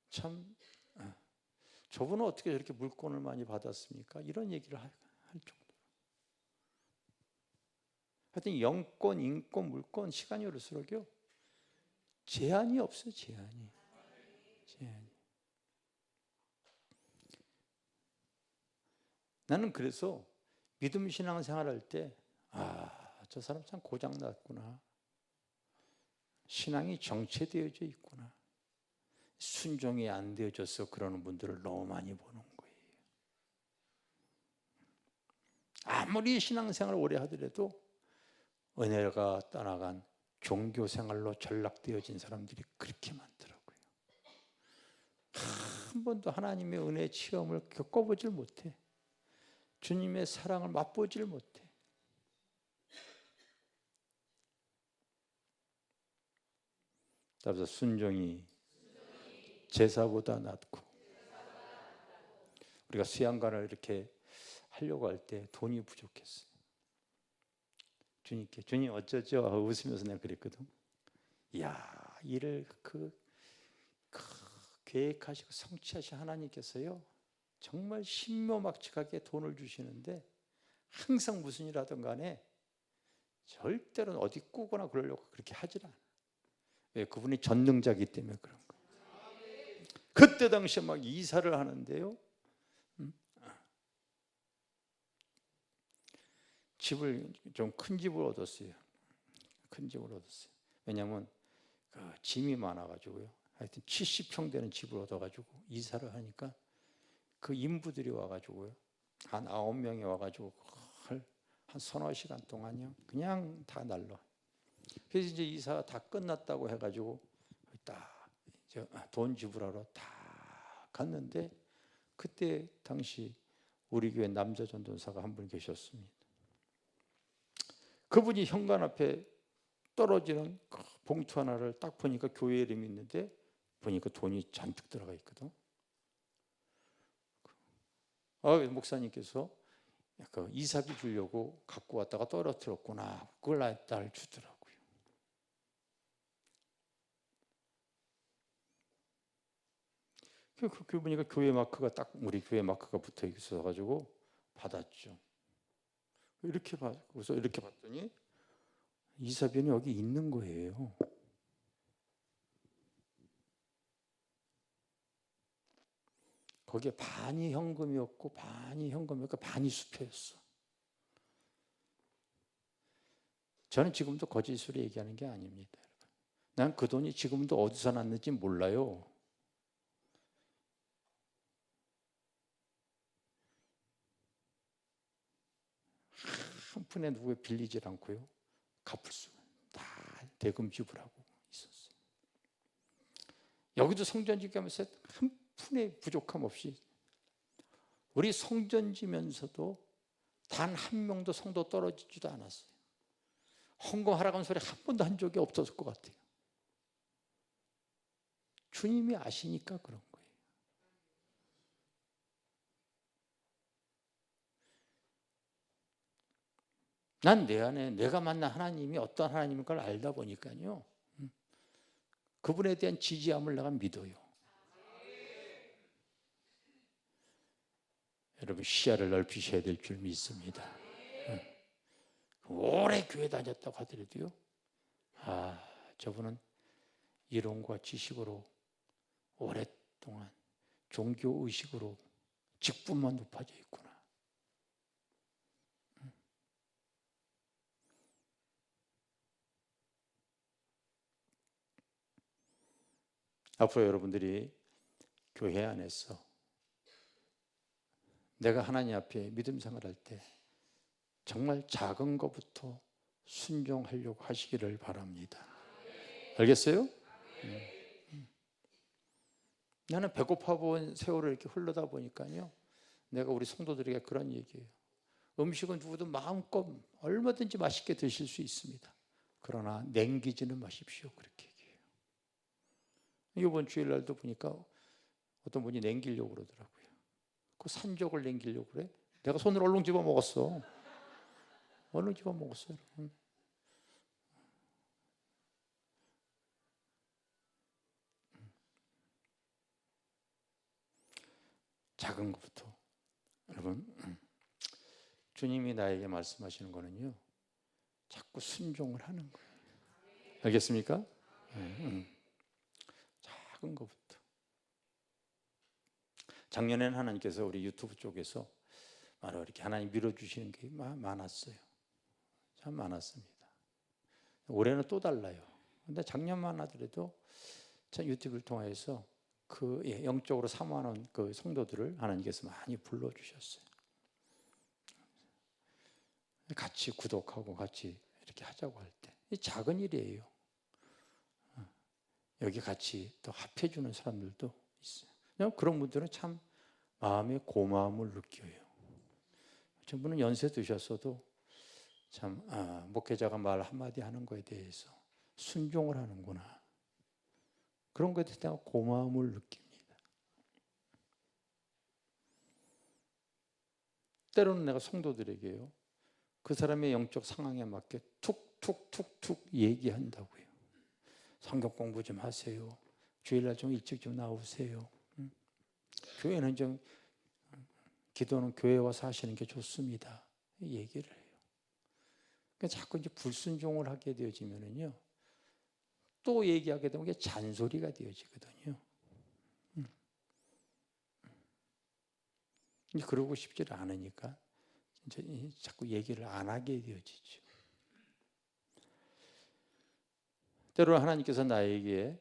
참 저분은 어떻게 저렇게 물건을 많이 받았습니까? 이런 얘기를 할 정도. 하여튼 영권, 인권, 물권, 시간이 오를수록요 제한이 없어요. 제한이. 나는 그래서 믿음 신앙생활 할 때 저 사람 참 고장났구나. 신앙이 정체되어져 있구나. 순종이 안 되어져서 그러는 분들을 너무 많이 보는 거예요. 아무리 신앙생활을 오래 하더라도 은혜가 떠나간 종교생활로 전락되어진 사람들이 그렇게 많더라고요. 한 번도 하나님의 은혜 체험을 겪어보질 못해. 주님의 사랑을 맛보질 못해. 따라서 순종이 제사보다 낫고, 우리가 수양관을 이렇게 하려고 할 때 돈이 부족했어요. 주님께 주님 어쩌죠? 웃으면서 내가 그랬거든. 이야, 일을 계획하시고 성취하신 하나님께서요 정말 신묘막측하게 돈을 주시는데 항상 무슨 일 하든 간에 절대로 어디 꾸거나 그러려고 그렇게 하질 않아. 왜? 그분이 전능자이기 때문에 그런 거예요. 그때 당시에 막 이사를 하는데요, 집을 좀 큰 집을 얻었어요. 큰 집을 얻었어요. 왜냐하면 짐이 많아가지고요. 하여튼 70평 되는 집을 얻어가지고 이사를 하니까 그 인부들이 와가지고요, 한 9명이 와가지고 한 서너 시간 동안요 그냥 다 날라. 그래서 이제 이사가 다 끝났다고 해가지고 딱 돈 지불하러 다 갔는데, 그때 당시 우리 교회 남자 전도사가 한 분 계셨습니다. 그분이 현관 앞에 떨어지는 봉투 하나를 딱 보니까 교회 이름이 있는데 보니까 돈이 잔뜩 들어가 있거든. 목사님께서 그 이사비 주려고 갖고 왔다가 떨어뜨렸구나. 그걸 날 주더라고요. 그 보니까 교회 마크가 딱 우리 교회 마크가 붙어 있어가지고 받았죠. 그래서 이렇게 봤더니 이사비는 여기 있는 거예요. 거기에 반이 현금이었고 반이 수표였어. 저는 지금도 거짓으로 얘기하는 게 아닙니다. 난 그 돈이 지금도 어디서 났는지 몰라요. 한 푼에 누구에 빌리질 않고요, 갚을 수가 다 대금 지불하고 있었어요. 여기도 성전 짓기하면서 한 푼의 부족함 없이, 우리 성전 지면서도 단 한 명도 성도 떨어지지도 않았어요. 헌금하라고 하는 소리 한 번도 한 적이 없었을 것 같아요. 주님이 아시니까 그런 거예요. 난 내 안에 내가 만난 하나님이 어떤 하나님인 걸 알다 보니까요, 그분에 대한 지지함을 내가 믿어요. 여러분 시야를 넓히셔야 될 줄 믿습니다. 오래 교회 다녔다고 하더라도요, 저분은 이론과 지식으로 오랫동안 종교의식으로 직분만 높아져 있구나. 앞으로 여러분들이 교회 안에서 내가 하나님 앞에 믿음 생활할 때 정말 작은 것부터 순종하려고 하시기를 바랍니다. 알겠어요? 나는 배고파 본 세월을 이렇게 흘러다 보니까요, 내가 우리 성도들에게 그런 얘기예요. 음식은 누구든 마음껏 얼마든지 맛있게 드실 수 있습니다. 그러나 냉기지는 마십시오. 그렇게 얘기해요. 이번 주일날도 보니까 어떤 분이 냉기려고 그러더라고요. 그 산적을 냉기려고 그래? 내가 손으로 얼른 집어 먹었어. 얼른 집어 먹었어요, 여러분. 작은 것부터. 여러분, 주님이 나에게 말씀하시는 거는요, 자꾸 순종을 하는 거예요. 알겠습니까? 작은 것부터. 작년에는 하나님께서 우리 유튜브 쪽에서 바로 이렇게 하나님 밀어주시는 게 많았어요. 참 많았습니다. 올해는 또 달라요. 근데 작년만 하더라도 참 유튜브를 통해서 그 영적으로 사모하는 그 성도들을 하나님께서 많이 불러주셨어요. 같이 구독하고 같이 이렇게 하자고 할 때, 이 작은 일이에요. 여기 같이 또 합해주는 사람들도 있어요. 그런 분들은 참 마음의 고마움을 느껴요. 저분은 연세 드셨어도 참 목회자가 말 한마디 하는 거에 대해서 순종을 하는구나, 그런 것에 대해서 고마움을 느낍니다. 때로는 내가 성도들에게요, 그 사람의 영적 상황에 맞게 툭툭툭툭 얘기한다고요. 성경 공부 좀 하세요. 주일날 좀 일찍 좀 나오세요. 교회는 좀, 기도는 교회 와서 하시는 게 좋습니다. 얘기를 해요. 그러니까 자꾸 이제 불순종을 하게 되어지면은요, 또 얘기하게 되면 그게 잔소리가 되어지거든요. 이제 그러고 싶지를 않으니까 이제 자꾸 얘기를 안 하게 되어지죠. 때로는 하나님께서 나에게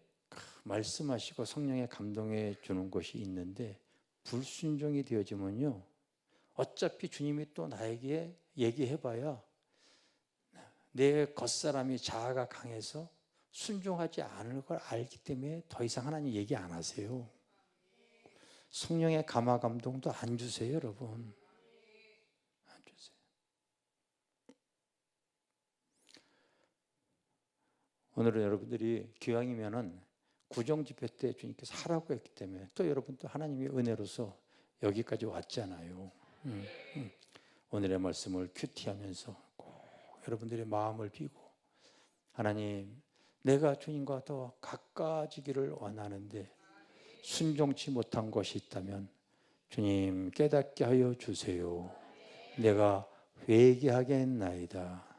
말씀하시고 성령에 감동해 주는 것이 있는데, 불순종이 되어지면요, 어차피 주님이 또 나에게 얘기해봐야 내 겉사람이 자아가 강해서 순종하지 않을 걸 알기 때문에 더 이상 하나님 얘기 안 하세요. 성령의 감화 감동도 안 주세요, 여러분. 안 주세요. 오늘은 여러분들이 기왕이면은 구정 집회 때 주님께서 하라고 했기 때문에, 또 여러분도 하나님의 은혜로서 여기까지 왔잖아요. 오늘의 말씀을 큐티하면서 꼭 여러분들의 마음을 비고, 하나님, 내가 주님과 더 가까워지기를 원하는데 순종치 못한 것이 있다면 주님 깨닫게 하여 주세요. 내가 회개하겠나이다.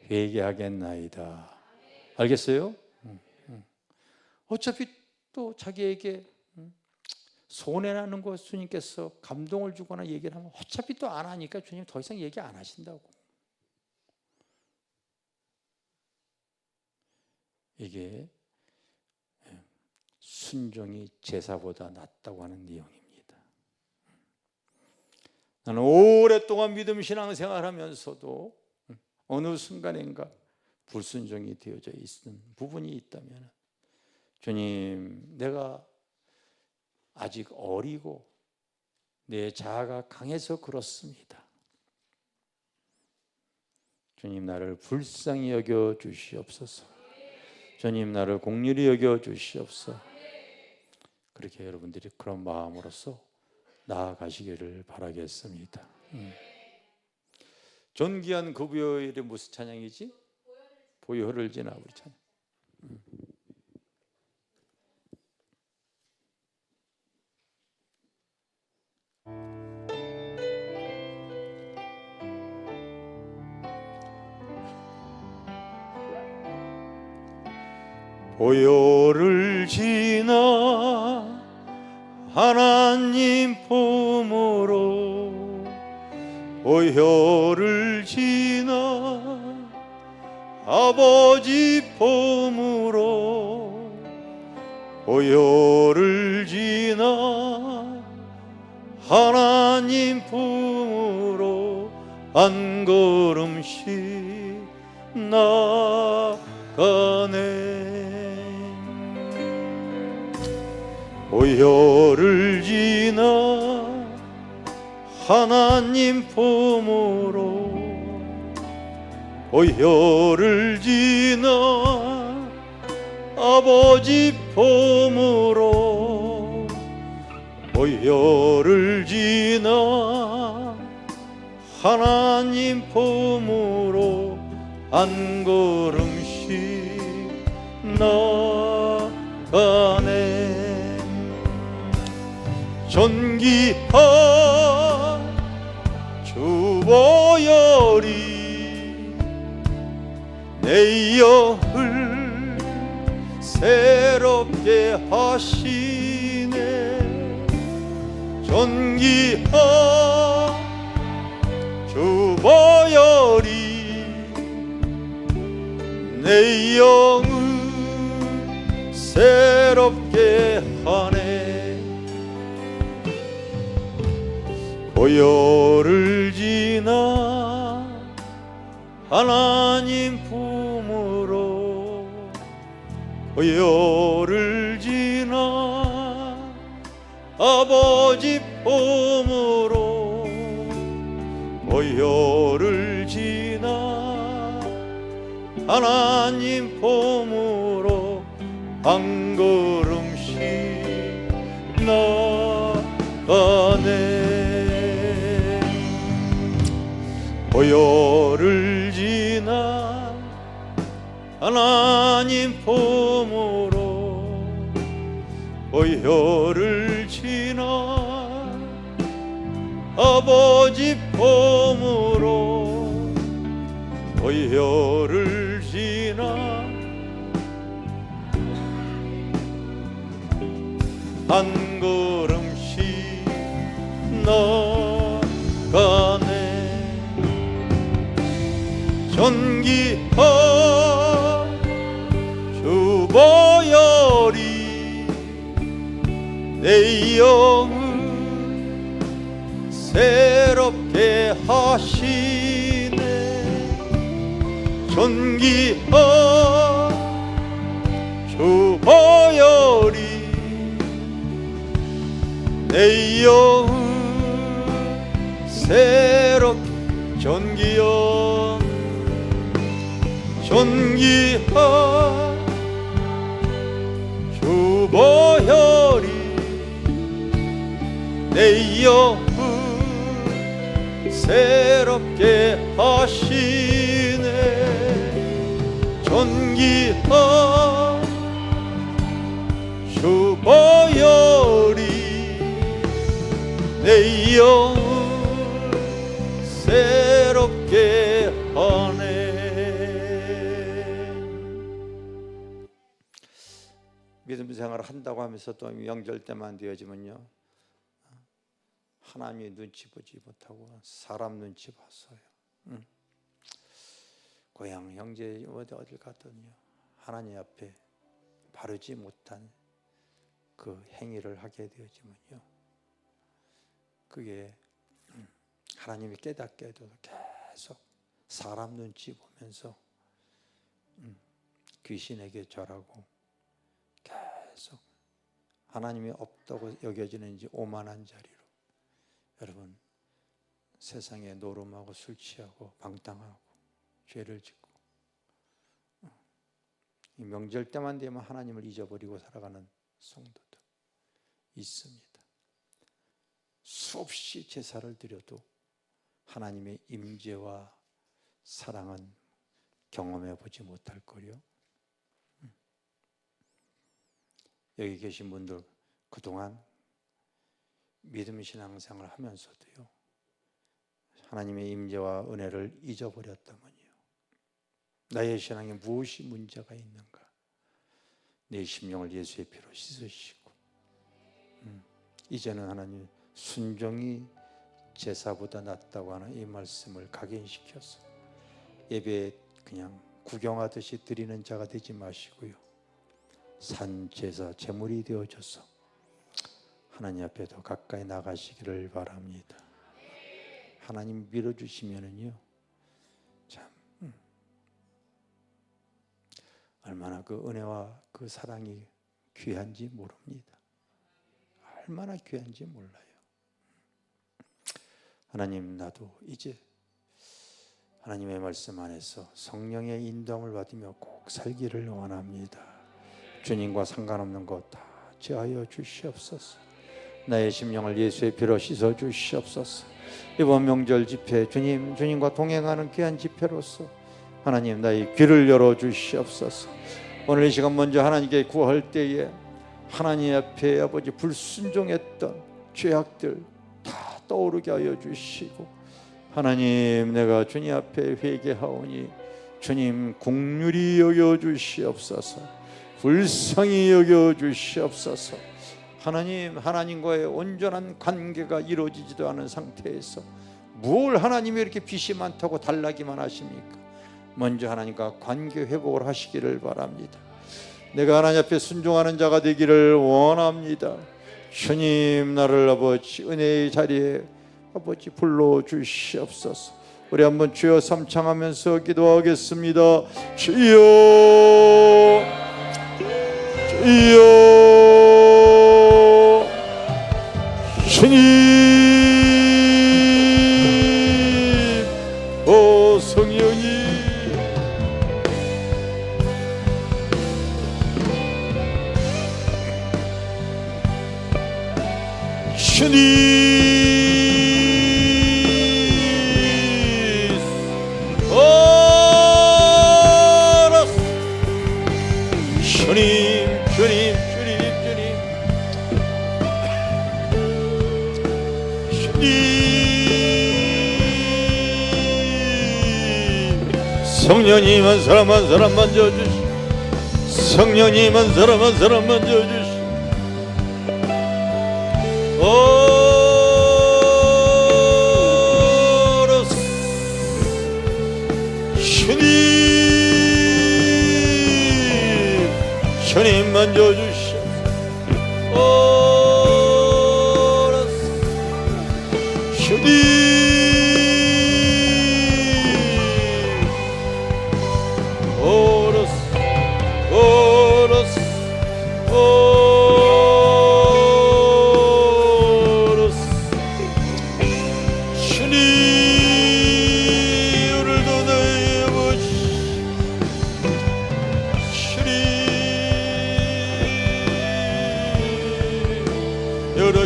회개하겠나이다. 알겠어요? 어차피 또 자기에게 손해나는 것 주님께서 감동을 주거나 얘기를 하면 어차피 또 안 하니까 주님 더 이상 얘기 안 하신다고. 이게 순종이 제사보다 낫다고 하는 내용입니다. 나는 오랫동안 믿음 신앙생활 하면서도 어느 순간인가 불순종이 되어져 있는 부분이 있다면, 주님, 내가 아직 어리고 내 자아가 강해서 그렇습니다. 주님, 나를 불쌍히 여겨 주시옵소서. 주님, 나를 긍휼히 여겨 주시옵소서. 그렇게 여러분들이 그런 마음으로서 나아가시기를 바라겠습니다. 존귀한 그 부요일의 무슨 찬양이지? 보혈을 지나 우리 찬양. 보혈을 지나 하나님 품으로, 보혈을 지나 아버지 품으로, 보혈을 지나 하나님 품으로 한 걸음씩 나가네. 보혈을 지나 하나님 품으로, 보혈을 지나 아버지 품으로, 보혈을 지나 하나님 품으로 한 걸음씩 나가네. 존귀한 주 보혈이 내 영을 새롭게 하시네. 존귀한 주 보혈이 내 영을 새롭게 하네. 보혈을 지나 하나님 품으로, 보혈을 지나 아버지 품으로, 보혈을 지나 하나님 품으로 한 걸음씩 나가네. 보혈을 지나 하나님 품으로, 보혈을 지나 아버지 품으로, 보혈을 지나 한 걸음씩 나가네. 존귀한 주 보혈이 내 영을 새롭게 하시네. 존귀한 주 보혈이 내 영을 새롭게, 존귀한 주 보혈이 내 영을 새롭게 하시네. 존귀한 주 보혈이 내 영을 새롭게 하네. 믿음 생활을 한다고 하면서 또 명절 때만 되어지면요, 하나님의 눈치 보지 못하고 사람 눈치 봤어요. 고향 형제 어딜 갔더니요, 하나님 앞에 바르지 못한 그 행위를 하게 되어지면요, 그게 하나님이 깨닫게도 계속 사람 눈치 보면서 귀신에게 절하고 계속 하나님이 없다고 여겨지는지 오만한 자리로, 여러분 세상에 노름하고 술 취하고 방탕하고 죄를 짓고, 이 명절 때만 되면 하나님을 잊어버리고 살아가는 성도들 있습니다. 수없이 제사를 드려도 하나님의 임재와 사랑은 경험해 보지 못할 거요. 여기 계신 분들 그동안 믿음 신앙생활을 하면서도요, 하나님의 임재와 은혜를 잊어버렸다면요, 나의 신앙에 무엇이 문제가 있는가? 내 심령을 예수의 피로 씻으시고, 이제는 하나님 순종이 제사보다 낫다고 하는 이 말씀을 각인시켜서 예배에 그냥 구경하듯이 드리는 자가 되지 마시고요, 산제사 제물이 되어져서 하나님 앞에 더 가까이 나가시기를 바랍니다. 하나님 밀어주시면은요, 참 얼마나 그 은혜와 그 사랑이 귀한지 모릅니다. 얼마나 귀한지 몰라요. 하나님, 나도 이제 하나님의 말씀 안에서 성령의 인도함을 받으며 꼭 살기를 원합니다. 주님과 상관없는 것 다 제하여 주시옵소서. 나의 심령을 예수의 피로 씻어 주시옵소서. 이번 명절 집회 주님과 동행하는 귀한 집회로서 하나님, 나의 귀를 열어 주시옵소서. 오늘 이 시간 먼저 하나님께 구할 때에 하나님 앞에 아버지 불순종했던 죄악들 다 떠오르게 하여 주시고, 하나님, 내가 주님 앞에 회개하오니 주님 긍휼히 여겨 주시옵소서. 불쌍히 여겨 주시옵소서. 하나님, 하나님과의 온전한 관계가 이루어지지도 않은 상태에서 뭘 하나님이 이렇게 빚이 많다고 달라기만 하십니까? 먼저 하나님과 관계 회복을 하시기를 바랍니다. 내가 하나님 앞에 순종하는 자가 되기를 원합니다. 주님, 나를 아버지 은혜의 자리에 아버지 불러주시옵소서. 우리 한번 주여 삼창하면서 기도하겠습니다. 주여, 주여, 주님, 오 성령님, 주님, 성령님 한 사람 한 사람 만져주시. 성령님 한 사람 한 사람 만져주시. 주님, 주님 만져주시. 주님,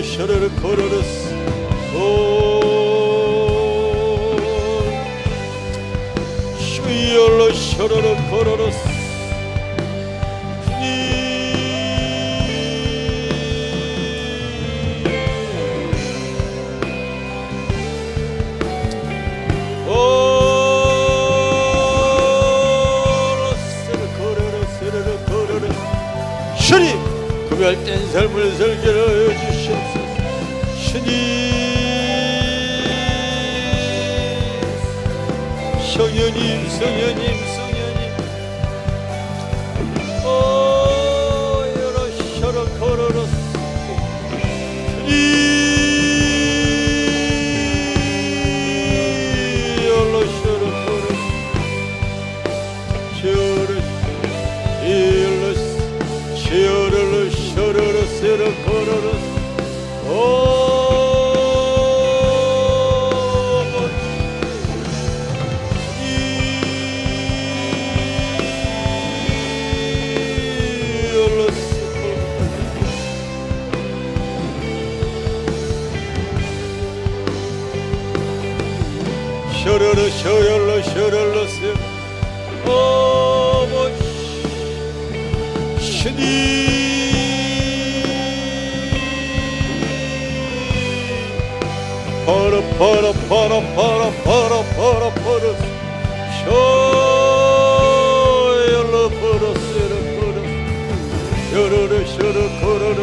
셔르르 코르르스. 슈이얼로 셔르르 코르르스. 주님, 구별된 삶을 살게 하여 주시옵소서. 주님, 성령님, 성령님, 성령님, 여러 셔러 걸어러스. 주님, 여러 셔러 걸어러스. 셔러 셔러러 셔러 걸어러스. 셔러러 셔열러 셔럴러 세. 주님, 파라 파라 파라 파라 파라 파라 파라 셔열러 파라 세라 파라 셔러러 셔러 걸어러.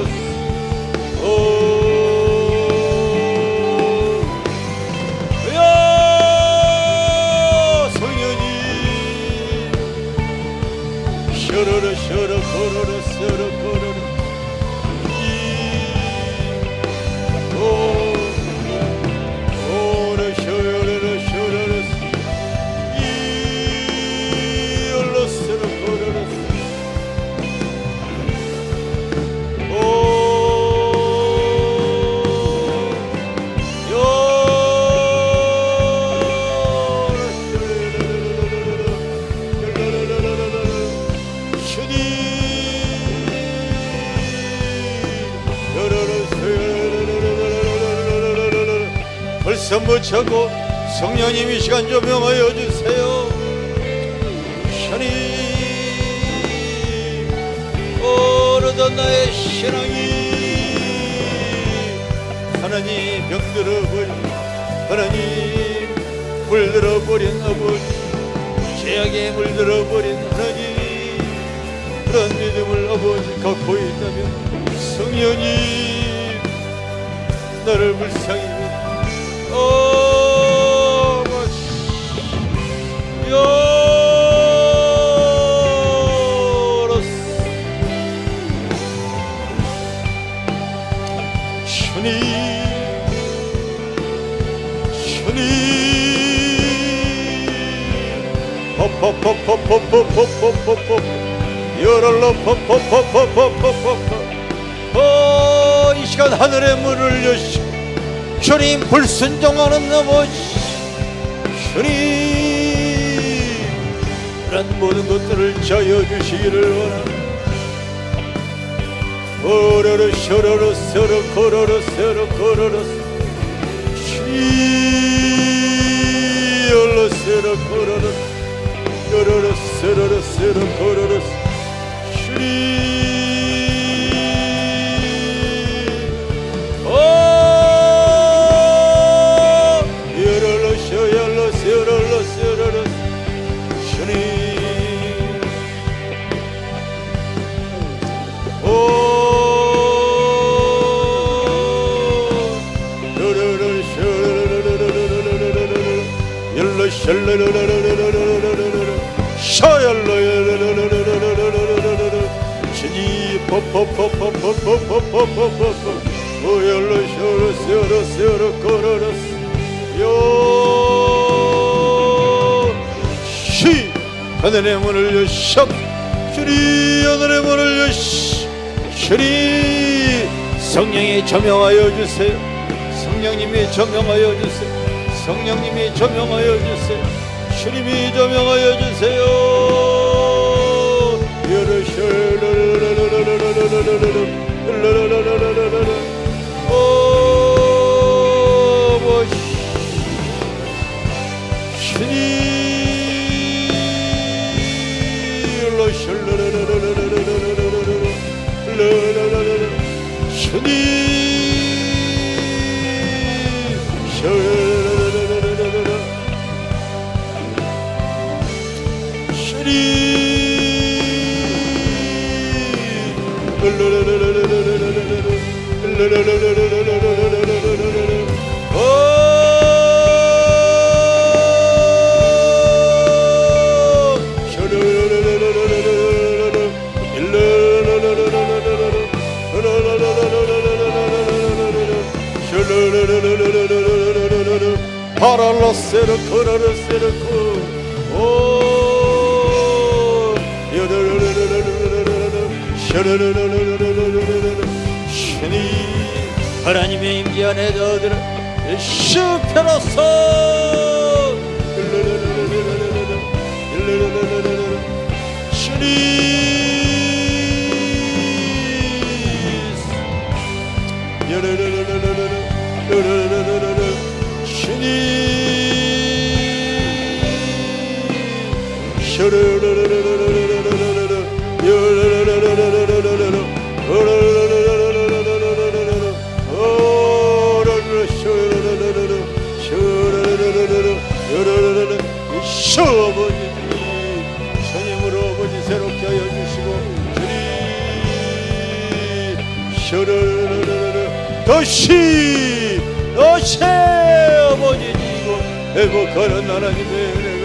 셔러러 셔러 걸어러 셔러 걸어러. 오래 셔러러 셔러러 이얼러 셔러 걸어러. 벌써 묻혀고 성령님이 시간 좀 명하여 주세요. 주님, 오르던 나의 신앙이 하나님 병들어버린, 하나님 물들어버린 아버지 죄악에 물들어버린 하나님, 그런 믿음을 아버지 갖고 있다면 성령님 나를 불쌍히 주님, 주님, 이 시간 하늘의 문을 여시고 주님 불순종하는 아버지, 주님 그런 모든 것들을 자여 주시기를 원합니다. 오로로 쇼로로 서로 코로로 서로 코로로 시올로 서로 코로로 요로로 서로로 서로 코로로 주님, 요로로 쇼열로 서로로 서로로 주님, 하늘의 문을 여시오. 주님, 하늘의 문을 여시. 주님, 성령이 조명하여 주세요. 성령님이 조명하여 주세요. 성령님이 조명하여 주세요. 주님이 조명하여 주세요. 하나님의 임재 안에 너희들 슈펴로서 주님, 아버지 주님으로 아버지 새롭게 하여 주시고 주님 다시 아버지 이고 회복하는 하나님의 은혜가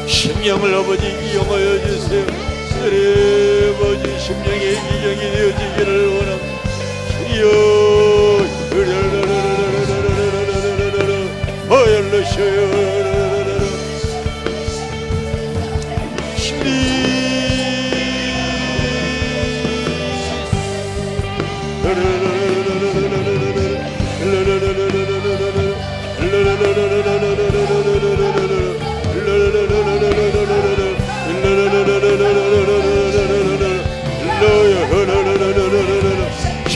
심령을 아버지 이용하여 주세요. 아버지 심령의 이정이 되어지기를 원합니다. 주여 주님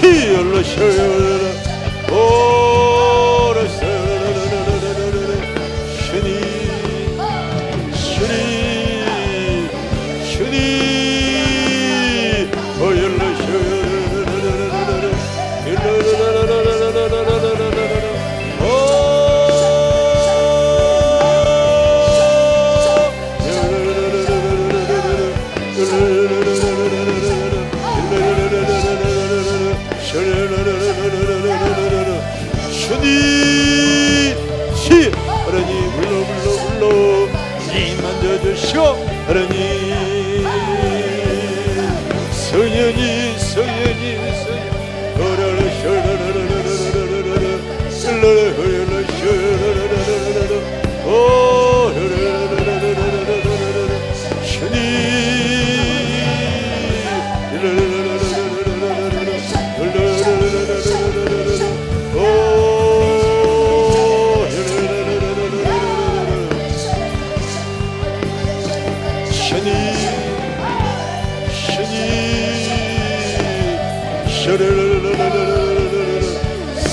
시얼러 셔여라 오라 셔여라 슈니 슈니 슈니 오열러 셔여라 하나님 불러 니 만져주시오 하나님 성현이 오라라 셔라라라라라라라 슬라라 셔라라라라라라 오라라라라라라라라 슈니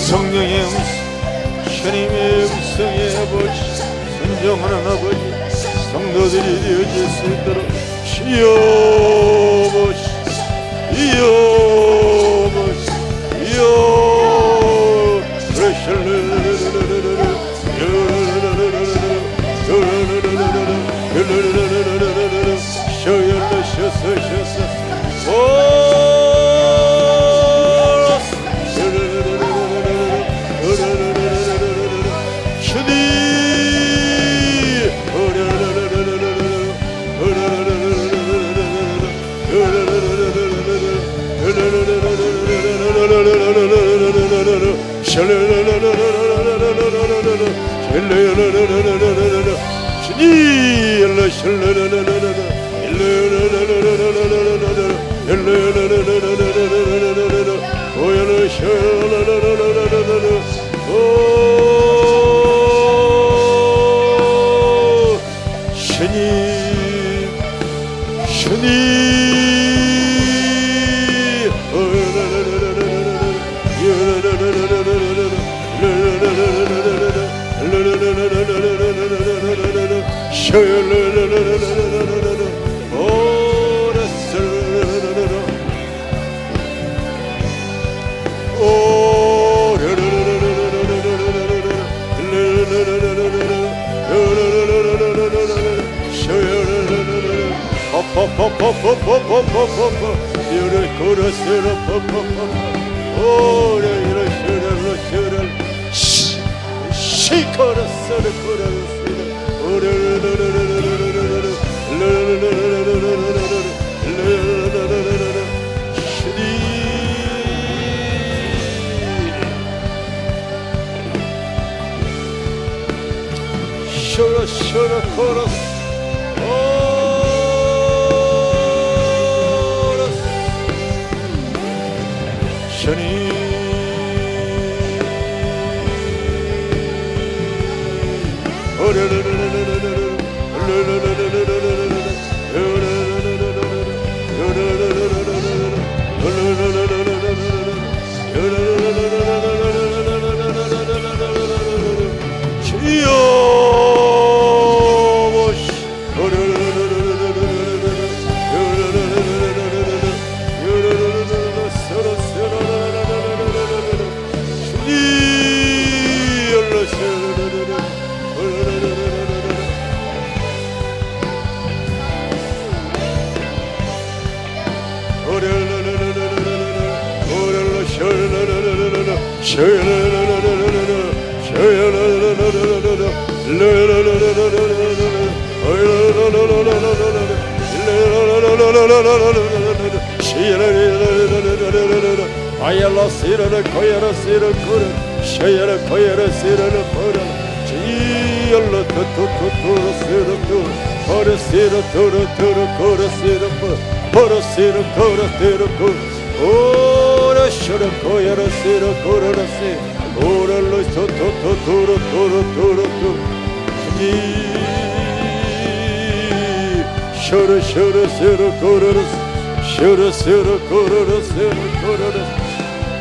성령의 주님의 음성에 아버지 순종하는 아버지 성도들이 되어질 수 있도록 주여 보시 이여 보시 이여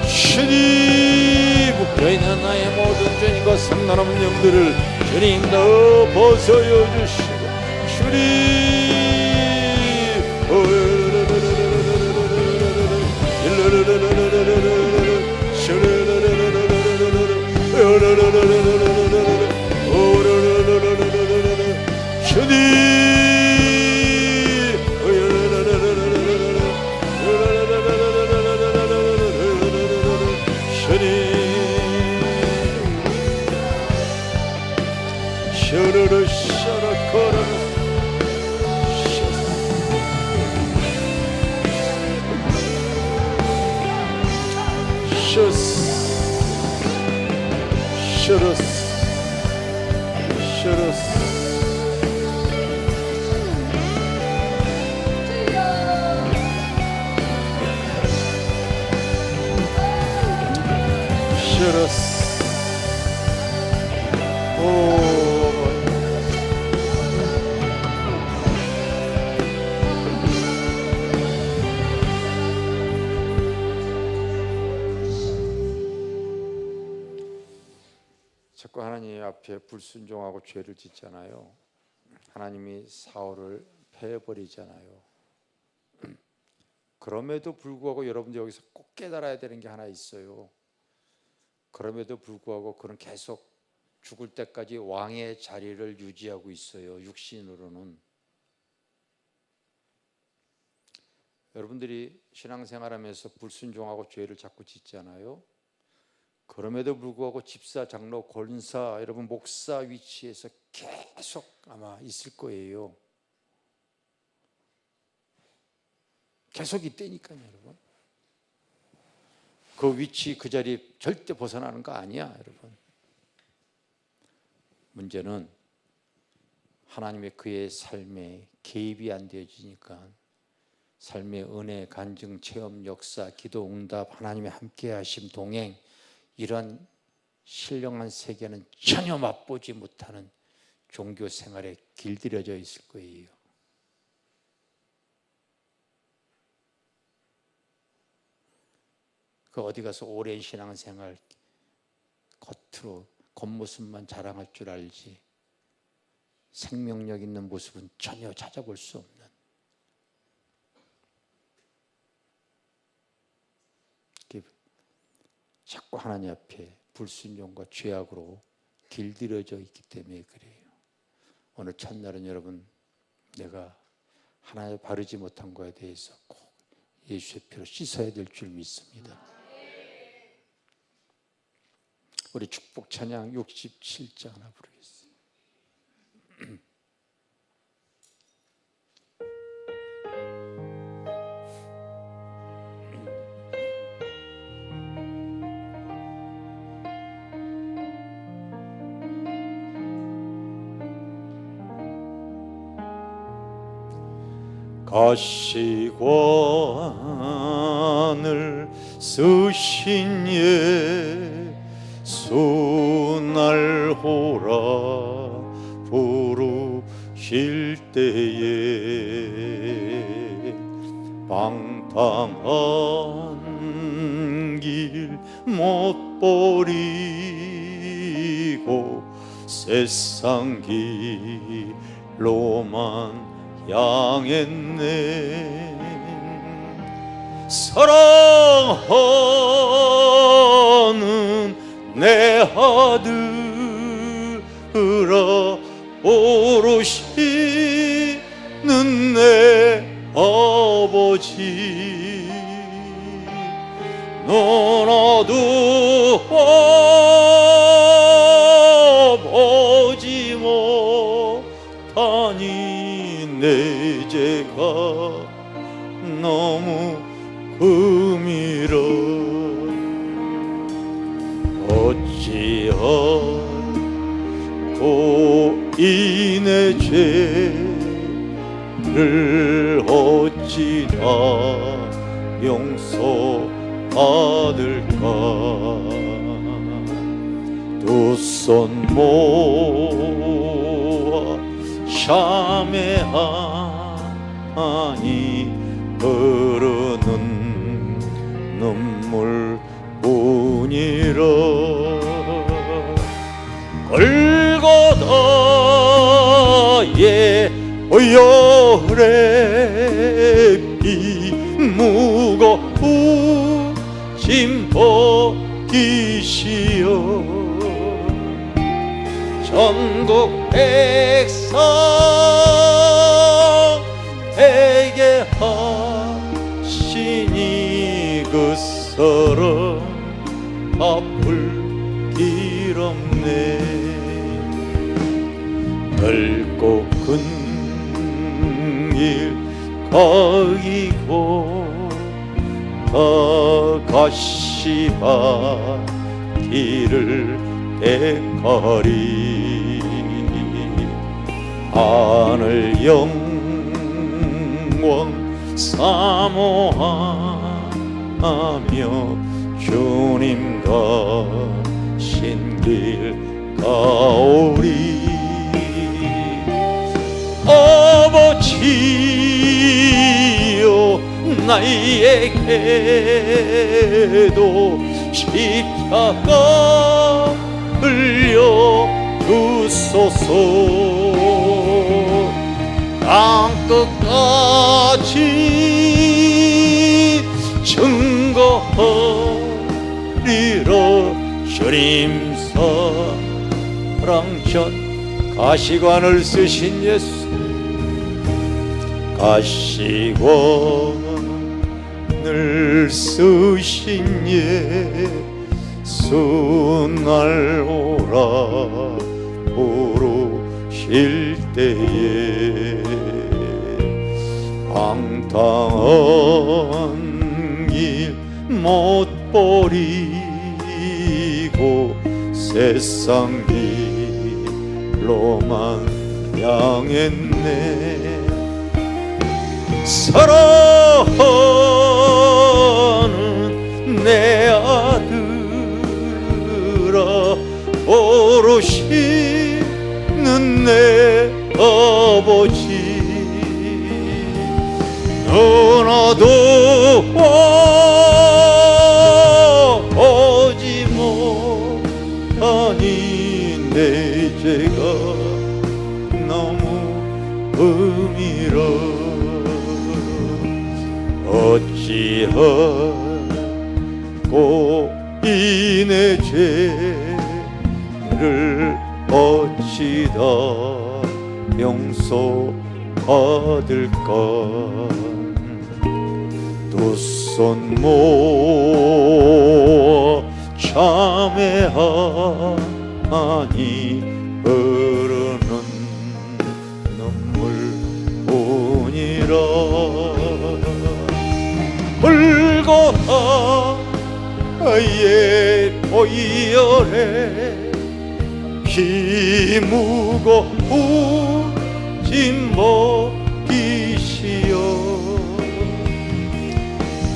주님 묶여있는 나의 모든 죄인과 상관없는 영들을 주님 더 벗어여 주시고 주님 자꾸 하나님 앞에 불순종하고 죄를 짓잖아요. 하나님이 사울을 패해버리잖아요. 그럼에도 불구하고 여러분들 여기서 꼭 깨달아야 되는 게 하나 있어요. 그럼에도 불구하고 그는 계속 죽을 때까지 왕의 자리를 유지하고 있어요. 육신으로는. 여러분들이 신앙생활하면서 불순종하고 죄를 자꾸 짓잖아요. 그럼에도 불구하고 집사, 장로, 권사, 여러분 목사 위치에서 계속 아마 있을 거예요. 계속 있다니까요, 여러분. 그 위치, 그 자리 절대 벗어나는 거 아니야, 여러분. 문제는 하나님의 그의 삶에 개입이 안 되어지니까 삶의 은혜, 간증, 체험, 역사, 기도, 응답, 하나님의 함께 하심, 동행 이런 신령한 세계는 전혀 맛보지 못하는 종교 생활에 길들여져 있을 거예요. 그 어디 가서 오랜 신앙생활 겉으로 겉모습만 자랑할 줄 알지 생명력 있는 모습은 전혀 찾아볼 수 없는, 자꾸 하나님 앞에 불순종과 죄악으로 길들여져 있기 때문에 그래요. 오늘 첫날은 여러분, 내가 하나님 바르지 못한 거에 대해서 꼭 예수의 피로 씻어야 될 줄 믿습니다. 우리 축복 찬양 67장 하나 부르겠습니다. 가시관을 쓰신 예수 날 보라 부르실 때에 방탕한 길 못 버리고 세상 길로만 향했네. 사랑하는 내 아들아 오르시는 내 아버지 너나도 보지 못하니 내 죄가 너무 금이라 어찌하고 이내 죄를 어찌 다 용서받을까. 두 손 모아 참회하니 흐르는 눈물 뿐이라. 골고다의 오열의 피 무거우신 복이시여 전국 백성 되게 하시니 그 사랑 앞을 길었네. 넓고 큰 길 가기고 가시바 길을 택하리. 하늘 영광 사모하며 주님 가신 길 가오리. 아버지여 나에게도 십자가 흘려 주소서. 땅끝까지 증거하리라. 주님 사랑전 가시관을 쓰신 예수, 가시관을 쓰신 예수 날 오라 부르실 때에 방탕한 길 못 버리고 세상 길로만 향했네. 사랑하는 내 아들아, 오르시는 내 아버지, 너나도 오지 못하니 내 죄가 너무 음이라. 어찌하고 이 내 죄를 어찌다 용서받을까. 두 손 모아 참회하니 흐르는 눈물뿐이라. 불고하의 보혈에 피 무거우신 복이시여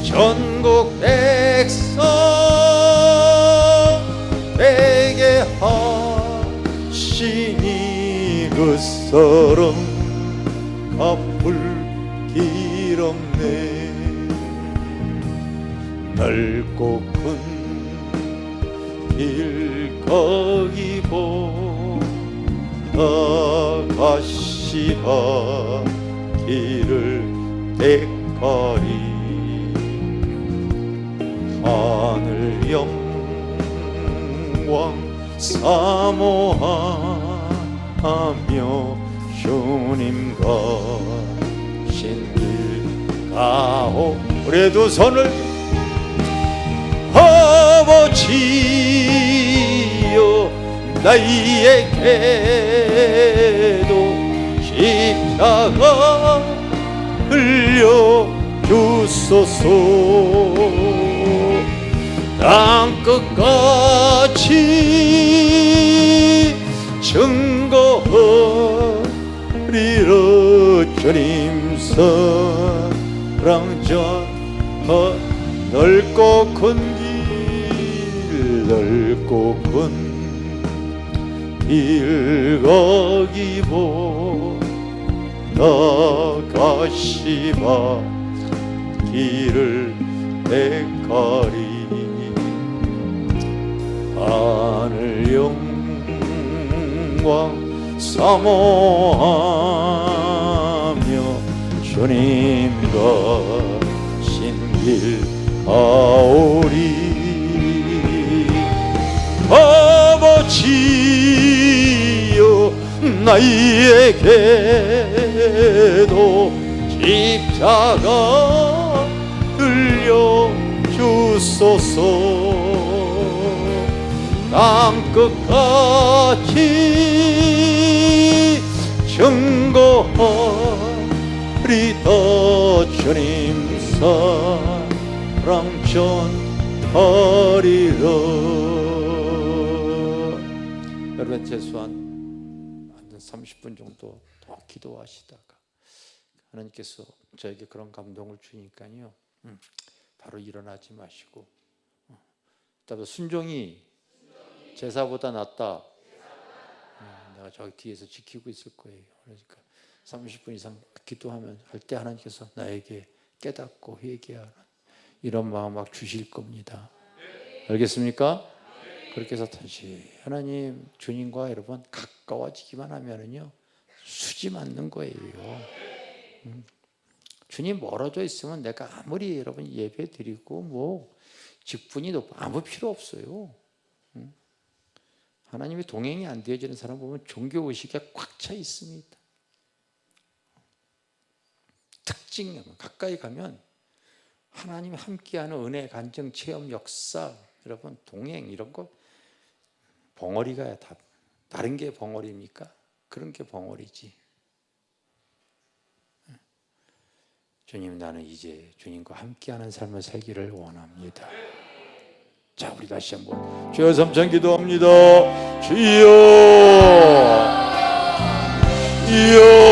전국 백성 되게 하시니 그 사랑 앞을 길었네. 넓고 큰 길 가기보다 가시바 길을 택하리. 하늘 영광 사모하며 주님 가신 길 가오. 우리의 두 손을 아버지여 나에게도 십자가 흘려 주소서. 땅끝까지 증거하리라. 주님 사랑전 넓고 큰 길, 넓고 큰 길 가기보다 가시바 길을 택하리. 영광 사모하며 주님과 신길 하오리. 아버지여 나에게도 십자가 들려주소서. 땅끝까지 증거하리다 주님 사랑 전하리라. 여러분 최소한 30분 정도 더 기도하시다가 하나님께서 저에게 그런 감동을 주니까요, 바로 일어나지 마시고, 그다음에 순종이 제사보다 낫다. 내가 저기 뒤에서 지키고 있을 거예요. 그러니까 30분 이상 기도하면 할 때 하나님께서 나에게 깨닫고 회개하는 이런 마음 막 주실 겁니다. 알겠습니까? 그렇게 해서 다시 하나님 주님과 여러분 가까워지기만 하면은요 수지 맞는 거예요. 주님 멀어져 있으면 내가 아무리 여러분 예배 드리고 뭐 직분이 높고 아무 필요 없어요. 하나님이 동행이 안 되어지는 사람 보면 종교의식에 꽉 차 있습니다. 특징은 가까이 가면 하나님이 함께하는 은혜, 간증, 체험, 역사, 여러분 동행 이런 거 벙어리가 다 다른 게 벙어리입니까? 그런 게 벙어리지. 주님, 나는 이제 주님과 함께하는 삶을 살기를 원합니다. 자, 우리 다시 한번 주여 삼창 기도합니다. 주여, 주여.